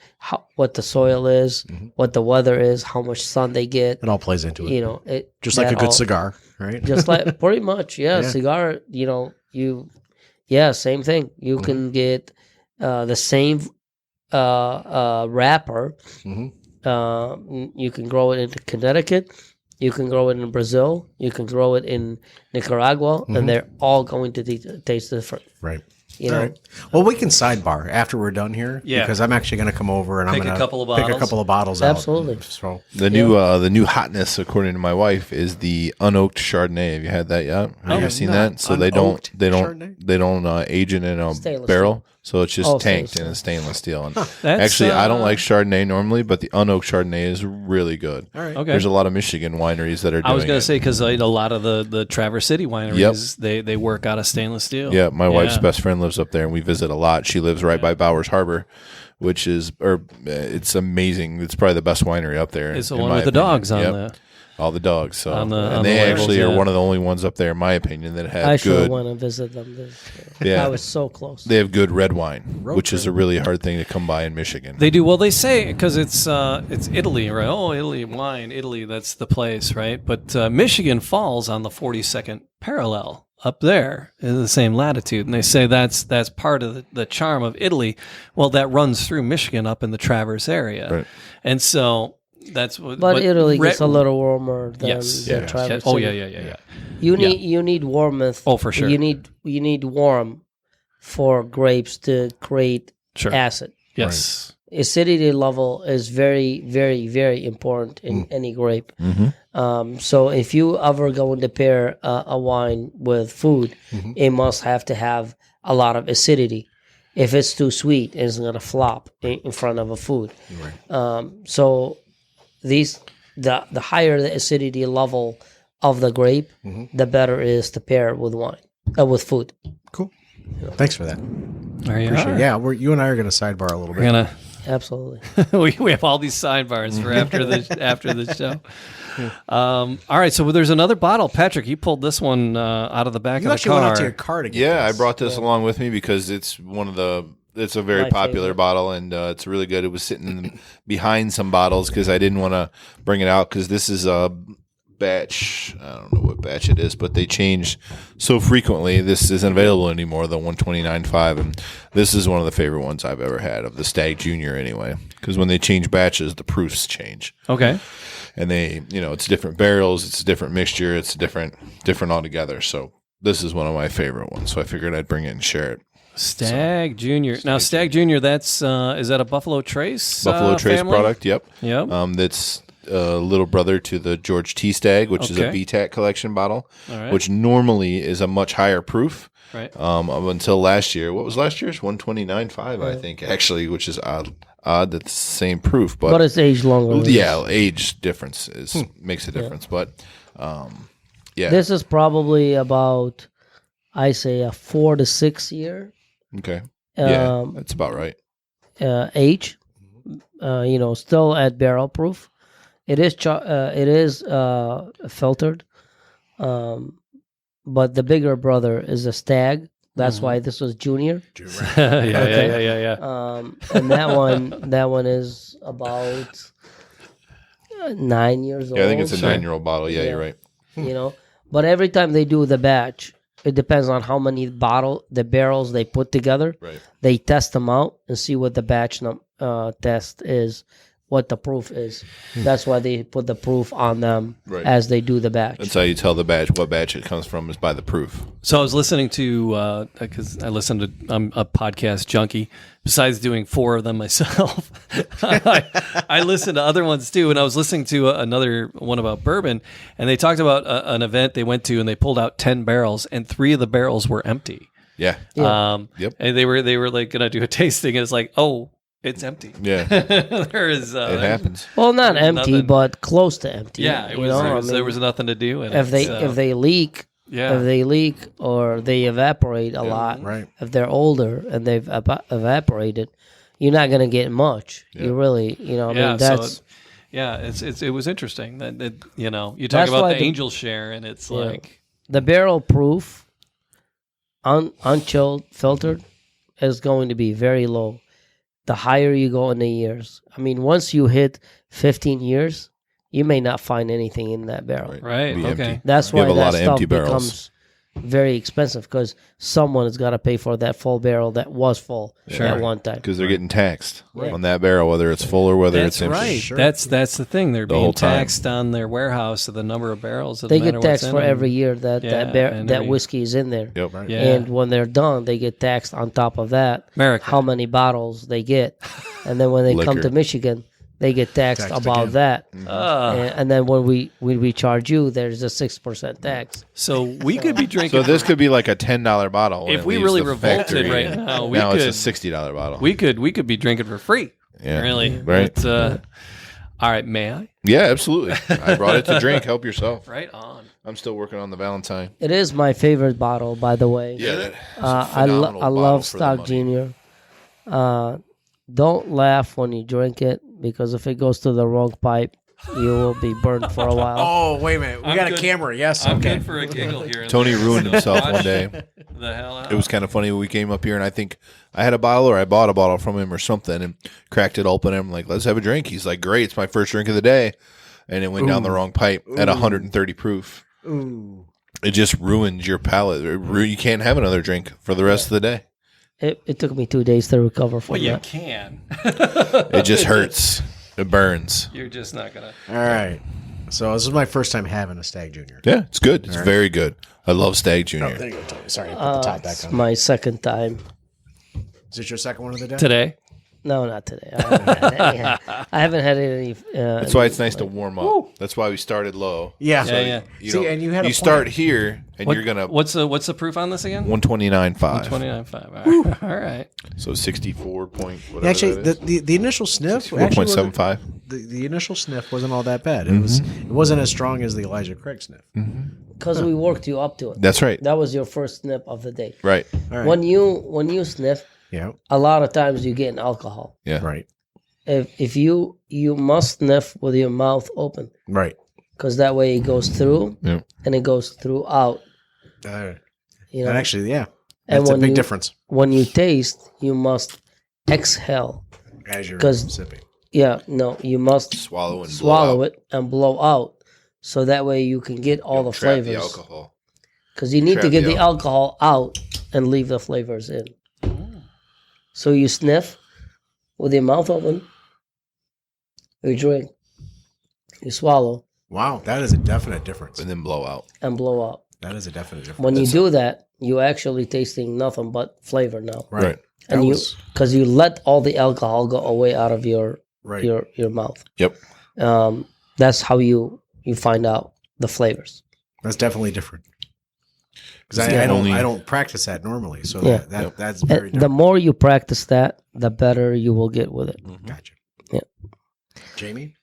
what the soil is, what the weather is, how much sun they get. It all plays into it. It just like a good cigar, right? Just like pretty much, cigar. Same thing. You can get the same wrapper. You can grow it in Connecticut. You can grow it in Brazil. You can grow it in Nicaragua, and they're all going to taste different. Right. All right. Well, we can sidebar after we're done here. Yeah. Because I'm actually going to come over and I'm going to pick a couple of bottles out. Absolutely. So the new hotness, according to my wife, is the unoaked Chardonnay. Have you had that yet? Have you seen that? So they don't age it in a barrel. So it's just tanked in a stainless steel. And actually, I don't like Chardonnay normally, but the unoaked Chardonnay is really good. All right. Okay. There's a lot of Michigan wineries that are doing it. I was going to say, because a lot of the Traverse City wineries, they work out of stainless steel. Yeah, my wife's best friend lives up there, and we visit a lot. She lives right by Bowers Harbor, which is, it's amazing. It's probably the best winery up there. It's the one with the dogs on there. All the dogs. So and they actually are one of the only ones up there, in my opinion, that have I good. sure want to visit them. I was so close. They have good red wine, which is a really hard thing to come by in Michigan. They do. Well, they say, because it's Italy, right? Oh, Italy, wine, Italy, that's the place, right? But Michigan falls on the 42nd parallel up there in the same latitude. And they say that's part of the charm of Italy. Well, that runs through Michigan up in the Traverse area. Right. And so... That's what. But Italy gets a little warmer than Traverse. Traverse. Oh yeah. You need warmth. Oh, for sure. You need warm for grapes to create acid. Yes. Right. Acidity level is very, very, very important in any grape. So if you ever going to pair a wine with food, it must have to have a lot of acidity. If it's too sweet, it's going to flop in front of a food. Right. So the higher the acidity level of the grape, the better it is to pair with wine, with food. Cool. Thanks for that. There you Appreciate it. Yeah, you and I are going to sidebar a little bit. Absolutely. we have all these sidebars for after the show. All right, so there's another bottle. Patrick, you pulled this one out of the back of the car. You actually went out to your car to get this. I brought this along with me because it's it's a very popular bottle, and it's really good. It was sitting behind some bottles because I didn't want to bring it out because this is batch. I don't know what batch it is, but they change so frequently. This isn't available anymore, the 129.5, and this is one of the favorite ones I've ever had of the Stagg Jr. anyway, because when they change batches, the proofs change. Okay. And they, it's different barrels, it's a different mixture, it's different altogether. So this is one of my favorite ones. So I figured I'd bring it and share it. Stagg Jr. Now, Stagg Jr., that's, is that a Buffalo Trace Buffalo Trace family? product, yep. Yep. That's little brother to the George T. Stagg, which is a VTAC collection bottle, which normally is a much higher proof. Right. Up until last year. What was last year's? 129.5, I think, actually, which is odd that it's the same proof. But it's aged longer. Yeah, age difference makes a difference. But, yeah. This is probably about, I say, a 4 to 6 year. Okay. Yeah, that's about right. Age. Still at barrel proof. It is filtered, but the bigger brother is a Stagg. That's why this was Junior. Yeah. And that one is about 9 years old. Yeah, I think it's a 9-year-old bottle. Yeah, you're right. But every time they do the batch, it depends on how many the barrels they put together. Right. They test them out and see what the batch test is, what the proof is. That's why they put the proof on them as they do the batch. That's how you tell the batch what batch it comes from is by the proof. So I was listening to, because I'm a podcast junkie. Besides doing 4 of them myself, I listen to other ones too. And I was listening to another one about bourbon, and they talked about an event they went to, and they pulled out 10 barrels, and 3 of the barrels were empty. Yeah. Yep. And they were like going to do a tasting, and it's like, oh, it's empty. Yeah. There is. It happens. Well, not empty, nothing. but close to empty. Yeah, there was nothing to do. And if they leak. Yeah. If they leak or they evaporate a lot, right. If they're older and they've evaporated, you're not going to get much. Yeah. You really, that's... It was interesting that you talk That's about why the angel share, and it's like... The barrel proof, unchilled, filtered, is going to be very low. The higher you go in the years. I mean, once you hit 15 years... you may not find anything in that barrel. Right. Okay. Empty. That's why have a that lot of stuff empty barrels. becomes very expensive because someone has got to pay for that full barrel that was full at one time. Because they're getting taxed on that barrel, whether it's full or whether it's empty. Right. Sure. That's the thing. They're being whole time. taxed on their warehouse of the number of barrels. They get taxed for every year that whiskey is in there. Yep. Right. Yeah. And when they're done, they get taxed on top of that. America. How many bottles they get. And then when they come Liquor. to Michigan, they get taxed about that. And then when we charge you, there's a 6% tax. So we could be drinking. So this could be like a $10 bottle. when if it we leaves really the revolted factory. right now, Now it's a $60 bottle. we could be drinking for free. Yeah. Really. Right. But, all right. May I? Yeah, absolutely. I brought it to drink. Help yourself. Right on. I'm still working on the Valentine. It is my favorite bottle, by the way. Yeah, I love Stagg Jr. Don't laugh when you drink it because if it goes to the wrong pipe, you will be burned for a while. Oh, wait a minute. We got good. a camera. Yes. I'm okay. good for a giggle here. Tony ruined himself one day. The hell out. It was kind of funny when we came up here, and I think I had a bottle or I bought a bottle from him or something and cracked it open. And I'm like, let's have a drink. He's like, great. It's my first drink of the day. And it went down the wrong pipe at 130 proof. Ooh. It just ruins your palate. You can't have another drink for the rest of the day. It took me 2 days to recover from Well, you that. can. It just hurts. It burns. You're just not gonna. All right. So this is my first time having a Stagg Jr. Yeah, it's good. It's very good. I love Stagg Jr. Oh, there you go, Tony. Sorry, I put the top back It's on. my second time. Is it your second one of the day? Today. No, not today. I haven't had any. That's why it's nice to warm up. That's why we started low. Yeah. Yeah. You See, know, and you had a start point. here, and you're gonna What's the proof on this again? 129.5. 29.5. All right. So 64 point. Whatever Actually, that is. the initial sniff actually wasn't- 4.75. the initial sniff wasn't all that bad. It wasn't as strong as the Elijah Craig sniff. Because we worked you up to it. That's right. That was your first sniff of the day. Right. All right. When you sniff, Yeah. a lot of times you get an alcohol. Yeah. Right. If you must sniff with your mouth open Right. because that way it goes through Yeah. and it goes throughout. You know, And actually, yeah, And that's a when big you- difference when you taste, you must exhale. as you're 'Cause- sipping. Yeah, no, you must Swallow and swallow blow out. it and blow out so that way you can get all the Trap flavors. the alcohol. Because you need to Trap get the the alcohol out and leave the flavors in. So you sniff with your mouth open. You drink. You swallow Wow, that is a definite difference. And then blow out. and blow out. That is a definite difference. When you do that, you actually tasting nothing but flavor now. Right. And That you, was- because you let all the alcohol go away out of your Right. your mouth. Yep. That's how you find out the flavors. That's definitely different. Because It's the I only- don't practice that normally, so Yeah. that's very And the different. more you practice that, the better you will get with it. Gotcha. Yeah. Jamie?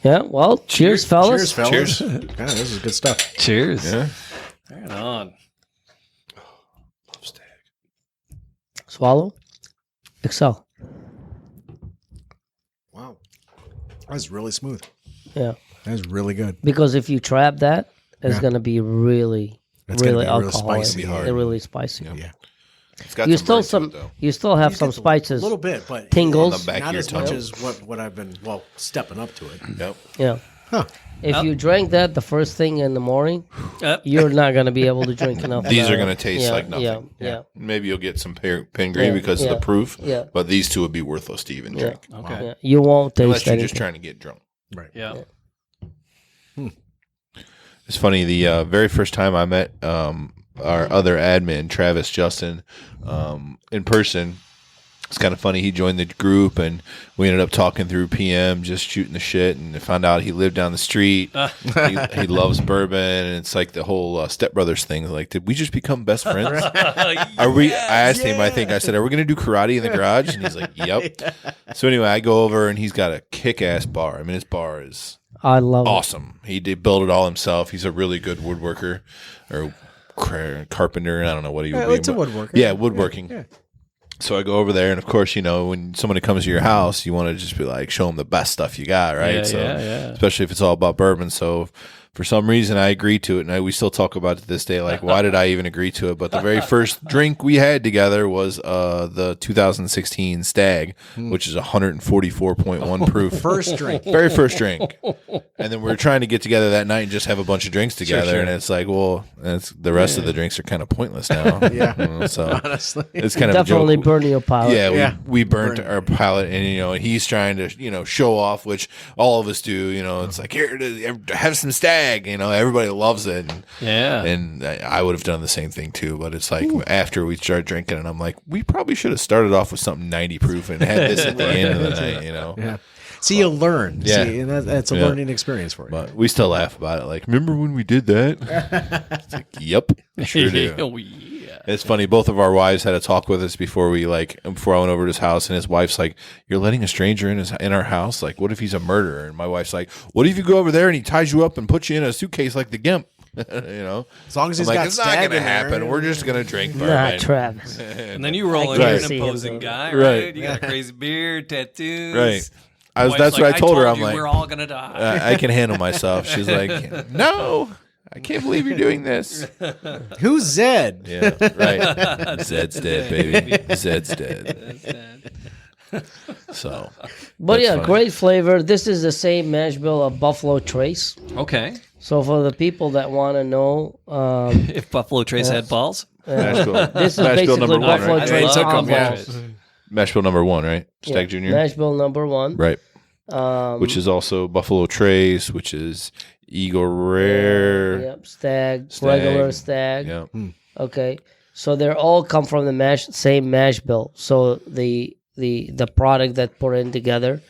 Yeah. Well, cheers, fellas. Cheers, fellas. Cheers. God, this is good stuff. Cheers. Yeah. Right on. Love Stag. Swallow. Excel. Wow. That's really smooth. Yeah. That's really good. Because if you trap that, it's Yeah. going to be really, It's gonna really be real alcoholic. spicy. They're really spicy. Yeah. It's got You some still burn to it, though. you still have You some get spices. A little bit, but Tingles. On the back not of your as much tongue. as what I've been, stepping up to it. Yep. Yeah. Huh. If you drank that the first thing in the morning, you're not going to be able to drink enough. of These are that. going to taste Yeah, like nothing. Yeah. Maybe you'll get some Pingree Yeah, because of yeah, the proof. yeah. But these two would be worthless to even drink. Okay. Yeah. You won't taste Unless you're anything. just trying to get drunk. Right. Yeah. It's funny. The very first time I met our other admin, Travis Justin, in person, it's kind of funny. He joined the group, and we ended up talking through PM, just shooting the shit, and I found out he lived down the street. He loves bourbon, and it's like the whole Step Brothers thing. Like, did we just become best friends? Are we? I asked him. I said, "Are we going to do karate in the garage?" And he's like, "Yep." So anyway, I go over, and he's got a kick-ass bar. I mean, his bar is I love awesome. He did build it all himself. He's a really good woodworker or carpenter. I don't know what he would be. It's a woodworker. Yeah, woodworking. So I go over there, and of course, you know, when somebody comes to your house, you want to just be like, show them the best stuff you got, right? Yeah, so, yeah. especially if it's all about bourbon. So, for some reason, I agreed to it, and we still talk about it to this day. Like, why did I even agree to it? But the very first drink we had together was the 2016 Stagg, which is 144.1 proof. First drink. Very first drink. And then we were trying to get together that night and just have a bunch of drinks together. sure. And it's like, well, the rest of the drinks are kind of pointless now. Yeah. You know, so Honestly. it's kind of Definitely a joke. burn your palate. Yeah, Yeah. we burnt our palate, and you know, he's trying to show off, which all of us do. You know, it's like, here, have some Stagg. You know, everybody loves it. And I would have done the same thing too. But it's like after we started drinking, and I'm like, we probably should have started off with something 90 proof and had this at the end of the night. You know. Yeah. See, you'll learn. Yeah. See, and that's a Yeah. learning experience for you. But we still laugh about it. Like, remember when we did that? It's like, yep, sure do. Oh, yeah. It's funny. Both of our wives had a talk with us before I went over to his house, and his wife's like, "You're letting a stranger in our house? Like, what if he's a murderer?" And my wife's like, "What if you go over there and he ties you up and puts you in a suitcase like the Gimp?" You know, As long as I'm he's like, got it's not Stagg going to in there. happen. We're just going to drink Nah, bourbon. Travis. And then you roll in, can't you're see an him imposing doing guy, Right. right? You got a crazy beard, tattoos. Right. Wife's That's what like, I told her. I'm you like, we're all gonna die. I can handle myself. She's like, no, I can't believe you're doing this. Who's Zed? Yeah, right. Zed's dead, baby. Zed's dead. So, But that's yeah, funny. great flavor. This is the same mash bill of Buffalo Trace. Okay. So for the people that want to know, If Buffalo Trace had balls, Nashville. this is Nashville basically number one, Buffalo right? Trace I love on Buffalo balls. Trace. Nashville number one, right? Stagg Jr. Mash bill number one. Right. Which is also Buffalo Trace, which is Eagle Rare. Yep, Stagg, Stagg. regular Stagg. Yeah. Okay, so they all come from the same mash bill. So the product that put in together,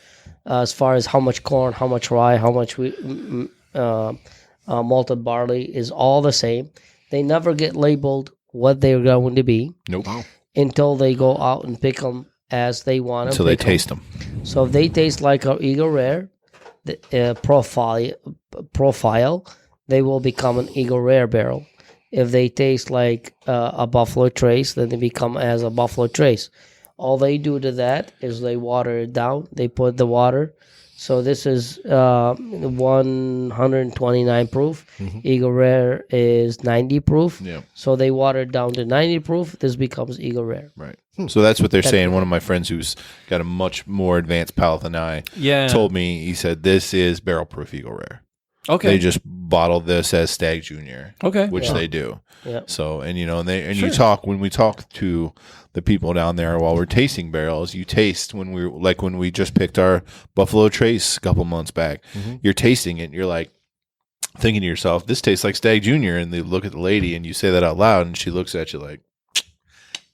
as far as how much corn, how much rye, how much malted barley is all the same. They never get labeled what they're going to be Nope. until they go out and pick them as they want to. Until they taste them. So if they taste like our Eagle Rare the profile, they will become an Eagle Rare barrel. If they taste like a Buffalo Trace, then they become as a Buffalo Trace. All they do to that is they water it down. They put the water. So this is 129 proof. Eagle Rare is 90 proof. Yeah. So they water it down to 90 proof. This becomes Eagle Rare. Right. So that's what they're saying. One of my friends who's got a much more advanced palate than I Yeah. told me, he said, this is barrel proof Eagle Rare. Okay. They just bottle this as Stagg Jr. Okay. Which they do. Yeah. So, and Sure. when we talk to the people down there while we're tasting barrels, you taste when we just picked our Buffalo Trace a couple months back, you're tasting it and you're like thinking to yourself, this tastes like Stagg Jr. And they look at the lady and you say that out loud and she looks at you like,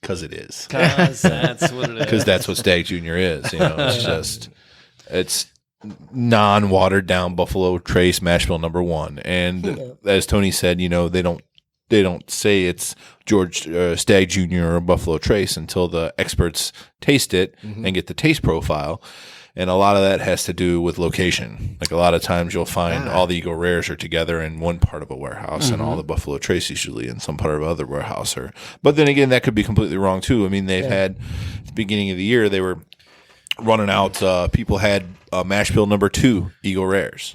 because it is. Because that's what it is. Because that's what Stagg Jr. is. It's non-watered down Buffalo Trace mash bill number 1. And as Tony said, they don't say it's George Stagg Jr. or Buffalo Trace until the experts taste it and get the taste profile. And a lot of that has to do with location. Like a lot of times you'll find all the Eagle Rares are together in one part of a warehouse and all the Buffalo Trace usually in some part of other warehouse. But then again, that could be completely wrong too. I mean, they've had, at the beginning of the year, they were running out, people had mash bill number 2 Eagle Rares.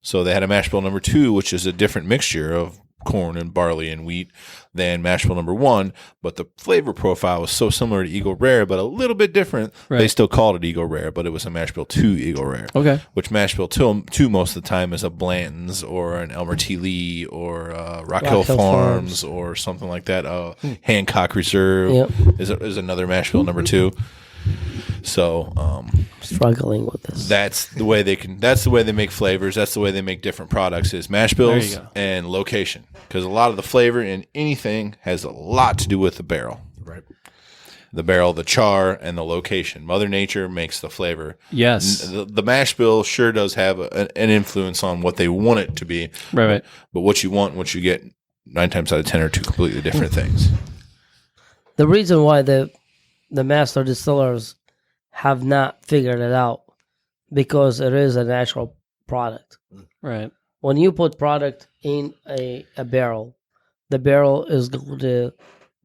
So they had a mash bill number 2, which is a different mixture of corn and barley and wheat than mash bill number 1, but the flavor profile was so similar to Eagle Rare, but a little bit different. Right. They still called it Eagle Rare, but it was a mash bill 2 Eagle Rare. Okay. Which mash bill 2 most of the time is a Blanton's or an Elmer T. Lee or Rock Hill Farms or something like that. Hancock Reserve is another mash bill number 2. So Struggling with this. that's the way they make flavors. That's the way they make different products is mash bills go. and location. Because a lot of the flavor in anything has a lot to do with the barrel. Right. The barrel, the char, and the location. Mother Nature makes the flavor. Yes. The mash bill sure does have an influence on what they want it to be. Right. But what you want, what you get, 9 times out of 10 are 2 completely different things. The reason why the master distillers have not figured it out because it is a natural product. Right. When you put product in a barrel, the barrel is going to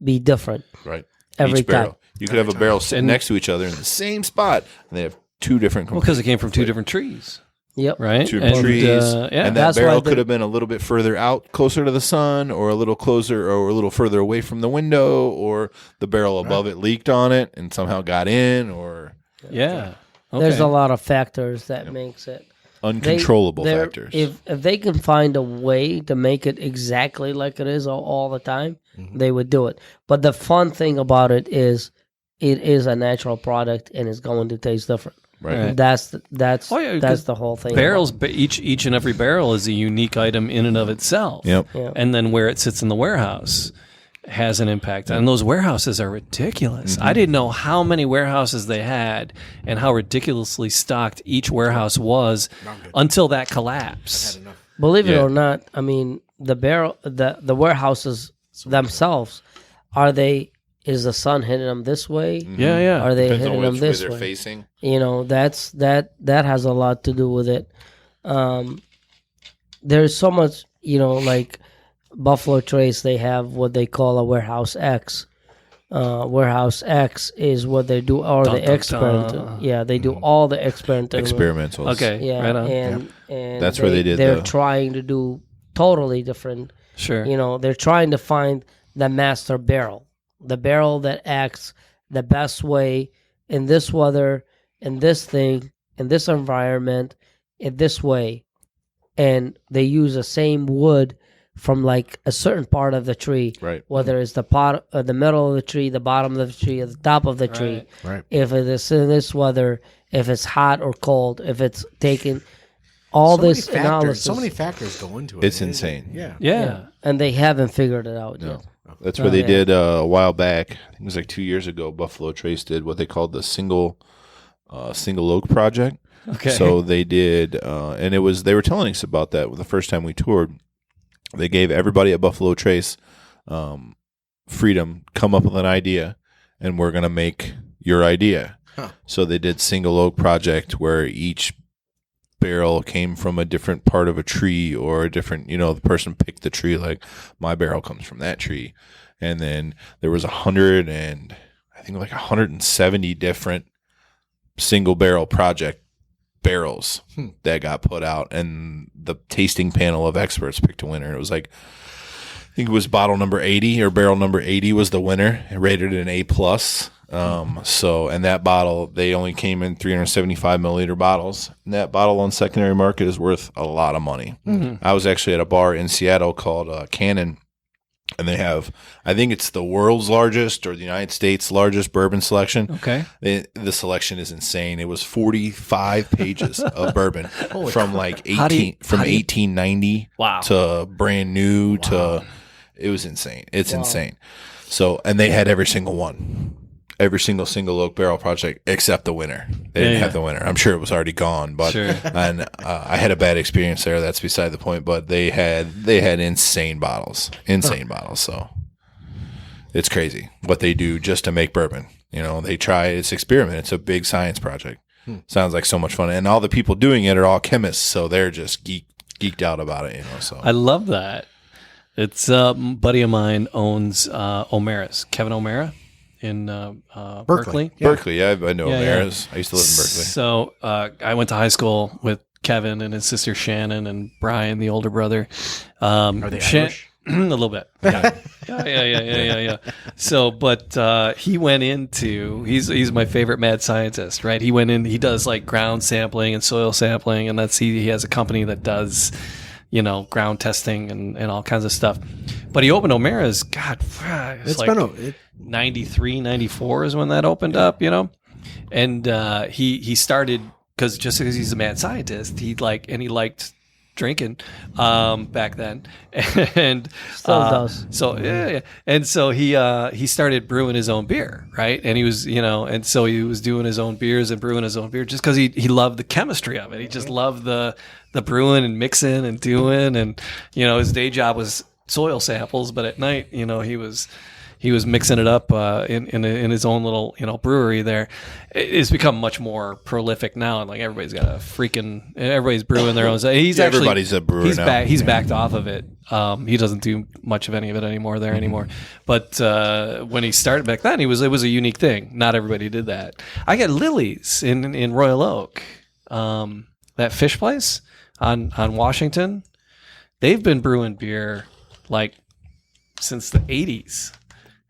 be different Right. every Each barrel. time. You could have a barrel sitting next to each other in the same spot, and they have 2 different Well, because it came from 2 different trees. Yep. Right. 2 trees, Yeah. and that That's barrel why could have been a little bit further out, closer to the sun, or a little closer, or a little further away from the window, or the barrel above it leaked on it and somehow got in, or Yeah. There's Okay. a lot of factors that makes it. uncontrollable They're- factors. If they can find a way to make it exactly like it is all the time, they would do it. But the fun thing about it is a natural product and it's going to taste different. Right. That's Oh, yeah, 'cause the whole thing. Barrels, each and every barrel is a unique item in and of itself. Yep. Yeah. And then where it sits in the warehouse has an impact. And those warehouses are ridiculous. I didn't know how many warehouses they had and how ridiculously stocked each warehouse was until that collapse. Believe it Yeah. or not, I mean the warehouses themselves is the sun hitting them this way? Yeah, yeah. Are they Depends on hitting them which way this they're way? facing. That has a lot to do with it. There's so much, like Buffalo Trace, they have what they call a warehouse X. Warehouse X is what they do, or Dun, the dun, experiment. dun. Yeah, they do all the experimental. Experimentals. Okay. Yeah, Right on. and That's where they did They're the- trying to do totally different. Sure. They're trying to find the master barrel, the barrel that acts the best way in this weather, in this thing, in this environment, in this way. And they use the same wood from like a certain part of the tree, Right. whether it's the pot, the middle of the tree, the bottom of the tree, or the top of the tree. Right. If it is in this weather, if it's hot or cold, if it's taken, all So many this factors, analysis. so many factors go into it. It's insane. Yeah. Yeah. And they haven't figured it out No. yet. That's where they did a while back. I think it was like 2 years ago. Buffalo Trace did what they called the single oak project. Okay. So they did, and they were telling us about that the first time we toured. They gave everybody at Buffalo Trace freedom, come up with an idea, and we're going to make your idea. Huh. So they did single oak project where each barrel came from a different part of a tree or a different, the person picked the tree, like my barrel comes from that tree. And then there was 170 different single barrel project barrels that got put out, and the tasting panel of experts picked a winner. It was like, I think it was bottle number 80 or barrel number 80 was the winner. It rated an A+. So, and that bottle, they only came in 375 milliliter bottles. And that bottle on secondary market is worth a lot of money. I was actually at a bar in Seattle called Cannon, and they have, I think it's the world's largest or the United States' largest bourbon selection. Okay. The selection is insane. It was 45 pages of bourbon from like 1890 to brand new to, it was insane. It's insane. So, and they had every single one. Every single oak barrel project except the winner. They didn't have the winner. I'm sure it was already gone, but and I had a bad experience there. That's beside the point. But they had insane bottles. So it's crazy what they do just to make bourbon. They try. It's experiment. It's a big science project. Sounds like so much fun, and all the people doing it are all chemists, so they're just geeked out about it. So I love that. It's a buddy of mine owns O'Mara's, Kevin O'Mara. In Berkeley. Berkeley, I know O'Mara's. I used to live in Berkeley. So I went to high school with Kevin and his sister Shannon and Brian, the older brother. Are they Irish? A little bit. Yeah. So, but he went into, he's my favorite mad scientist, right? He went in, he does like ground sampling and soil sampling, and he has a company that does, ground testing and all kinds of stuff. But he opened O'Mara's, it's like been 93, 94 is when that opened up, and he started because he's a mad scientist, he liked drinking back then, and still does. So and so he started brewing his own beer, right? And he was and so he was doing his own beers and brewing his own beer just because he loved the chemistry of it. He just loved the brewing and mixing and doing, and his day job was soil samples, but at night he was mixing it up in his own little brewery there. It's become much more prolific now, and like everybody's brewing their own. Everybody's a brewer now. He's backed off of it. He doesn't do much of any of it anymore anymore. But when he started back then, it was a unique thing. Not everybody did that. I got Lily's in Royal Oak, that fish place on Washington. They've been brewing beer like since the 80s.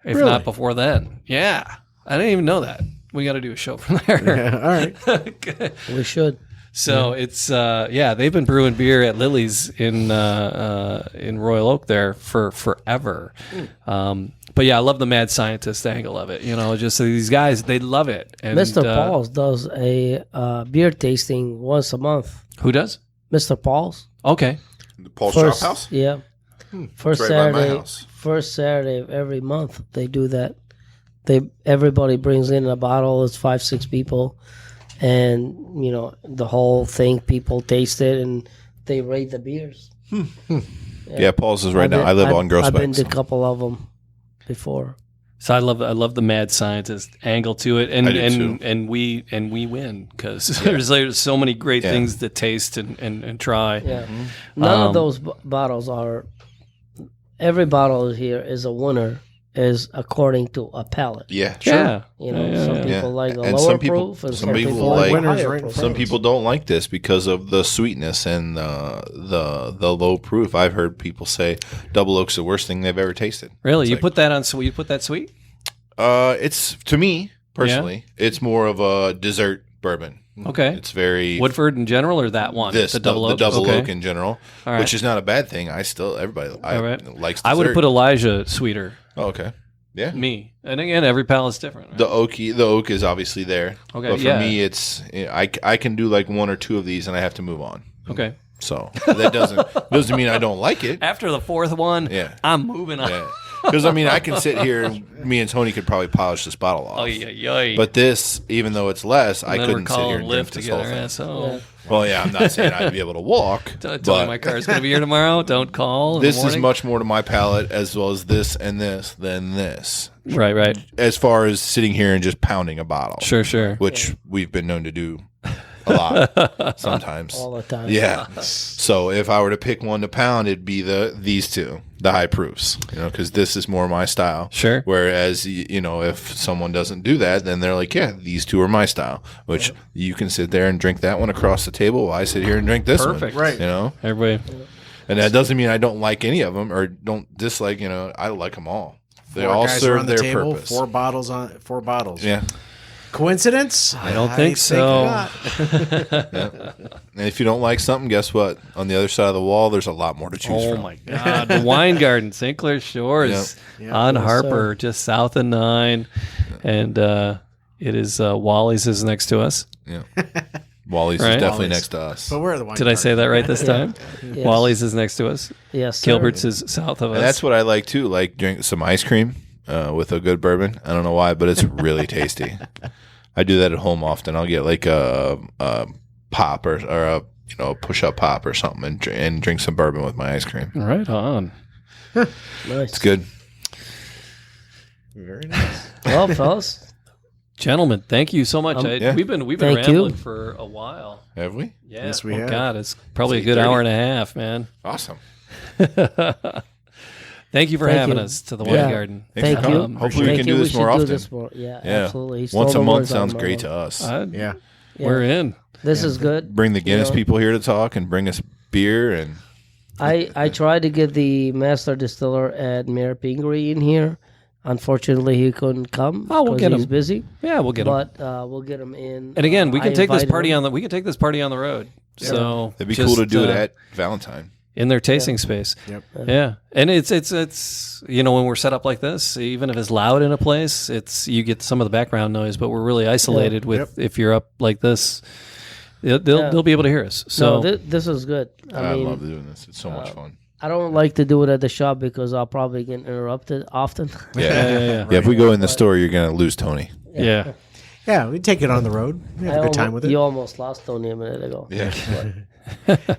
If not before then. Yeah. I didn't even know that. We got to do a show from there. Yeah, all right. We should. So it's, they've been brewing beer at Lily's in Royal Oak there for forever. But yeah, I love the mad scientist angle of it. Just these guys, they love it. And, Mr. Paul's does a beer tasting once a month. Who does? Mr. Paul's. Okay. The Paul's Shop House? Yeah. First right Saturday. by my house. First Saturday of every month they do that. Everybody brings in a bottle. It's 5-6 people, and the whole thing. People taste it and they rate the beers. Yeah, Paul's is right now. I live on Gross. I've been to a couple of them before. So I love the mad scientist angle to it, and I do too. and we win because there's so many great things to taste and try. Yeah, none of those bottles are. Every bottle here is a winner, is according to a palate. Yeah, sure. Yeah. Some people like a and lower some people, proof, and some people like higher proof. Some people don't like this because of the sweetness and the low proof. I've heard people say Double Oak's the worst thing they've ever tasted. Really, you put that on sweet? You put that sweet? It's to me personally, it's more of a dessert bourbon. Okay, it's very Woodford in general, or that one. The Double Oak in general, right. Which is not a bad thing. Everybody likes. Dessert. I would have put Elijah sweeter. Oh, okay. Yeah. Me. And again, every palate's different. Right? The oak is obviously there. Okay. But for me, it's I can do like one or two of these and I have to move on. Okay. So that doesn't mean I don't like it. After the fourth one, I'm moving on. Yeah. Because I can sit here and me and Tony could probably polish this bottle off. Oh yeah. But this, even though it's less, And I then couldn't we're sit here calling and drink lift this together. whole thing. Yeah, so Well, yeah, I'm not saying I'd be able to walk. Tony, my car's going to be here tomorrow. Don't call. This is much more to my palate, as well as this and this than this. Right. As far as sitting here and just pounding a bottle. Sure. Which we've been known to do a lot sometimes. All the time. Yeah. So if I were to pick one to pound, it'd be these two, the high proofs, because this is more my style. Sure. Whereas, if someone doesn't do that, then they're like, yeah, these two are my style, which you can sit there and drink that one across the table while I sit here and drink this one. Perfect. Right. Everybody. And that doesn't mean I don't like any of them or don't dislike, I like them all. They all guys serve around the their table, purpose. 4 bottles. Yeah. Coincidence? I don't think so. not. And if you don't like something, guess what? On the other side of the wall, there's a lot more to choose Oh from. my God! The Wine Garden, St. Clair Shores, on Harper, just south of 9, and it is Wally's is next to us. Yeah. Wally's Right? is definitely Wally's. next to us. But where are the wine Did I say that right this time? Yes. Wally's is next to us. Yes, sir. Gilbert's is south of us. And that's what I like too. Like drink some ice cream with a good bourbon. I don't know why, but it's really tasty. I do that at home often. I'll get like a pop or a push up pop or something and drink some bourbon with my ice cream. Right on. Nice. It's good. Very nice. Well, fellas, Gentlemen, thank you so much. yeah. We've been Thank rambling you. for a while. Have we? Yeah. Yes, we have. God, it's probably a It's good 8:30. hour and a half, man. Awesome. Thank you for Thank having you. us to the Yeah. Wine Garden. Thanks Thank for you. coming. Hopefully we Thank can you. do this should more do often. this more. Yeah, Yeah. absolutely. He stole Once a the month words out of sounds my great mouth. to us. Yeah. Yeah. We're in. This is good. Bring the Guinness You know. people here to talk and bring us beer and I tried to get the master distiller at Mayor Pingree in here. Unfortunately, he couldn't come. Oh, we'll 'cause get he's him. busy. Yeah, we'll get them. But we'll get him in. And again, we can I take this invited party him. on the. We can take this party on the road. So it'd be just, cool to do it at Valentine. in their tasting space. Yep. Yeah, and it's when we're set up like this, even if it's loud in a place, you get some of the background noise, but we're really isolated with if you're up like this. They'll be able to hear us. So No, this is good. I mean, love doing this. It's so much fun. I don't like to do it at the shop because I'll probably get interrupted often. Yeah. If we go in the store, you're gonna lose Tony. yeah. Yeah, we take it on the road. We have a good time with it. You almost lost Tony a minute ago. Yeah.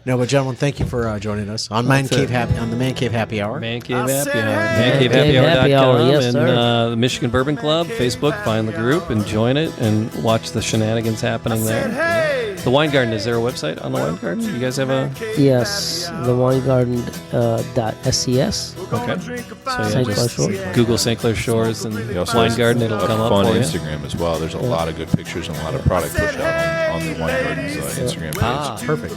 No, but gentlemen, thank you for joining us on the Man Cave Happy Hour. Man Cave Happy said, Hour. hey. Happy Hour, ManCaveHappyHour.com yes, and sir. the Michigan Bourbon Club, Facebook. Find the group and join it and watch the shenanigans happening there. Hey, The Wine Garden, is there a website on the Wine Garden? You guys have a... Yes, the winegarden.scs. Okay. drink a So fine yeah, St. Clair just Shores. Google St. Clair Shores and He also Wine has Garden. It'll a come up fun for you. Instagram as well. There's a lot of good pictures and a lot of product pushed out on the Wine Garden's Instagram page. Ah, Perfect.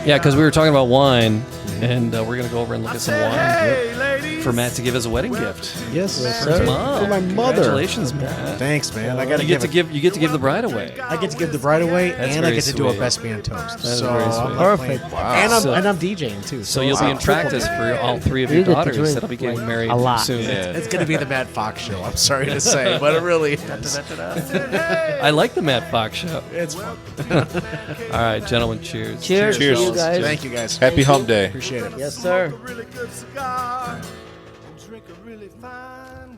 yeah, because we were talking about wine, and we're going to go over and look at some wine hey, ladies. for Matt to give as a wedding gift. Yes, sir. Mom, For my mother. Congratulations, Matt. Thanks, man. I got You get to give the bride away. I get to give the bride away, That's and I very get to do a sweet. best man toast. That's so very I'm sweet. not Perfect. playing. Wow. And I'm DJing too. So you'll be in practice for all three of your You get to daughters drink, that'll be getting like, married a lot. soon. Yeah. It's going to be the Matt Fox show. I'm sorry to say, but it really is. I like the Matt Fox show. It's fun. All right, gentlemen, cheers. Cheers, Cheers. to you guys. Thank you, guys. Happy Hump Day. Appreciate it. Yes, sir. Really good cigar. Drink a really fine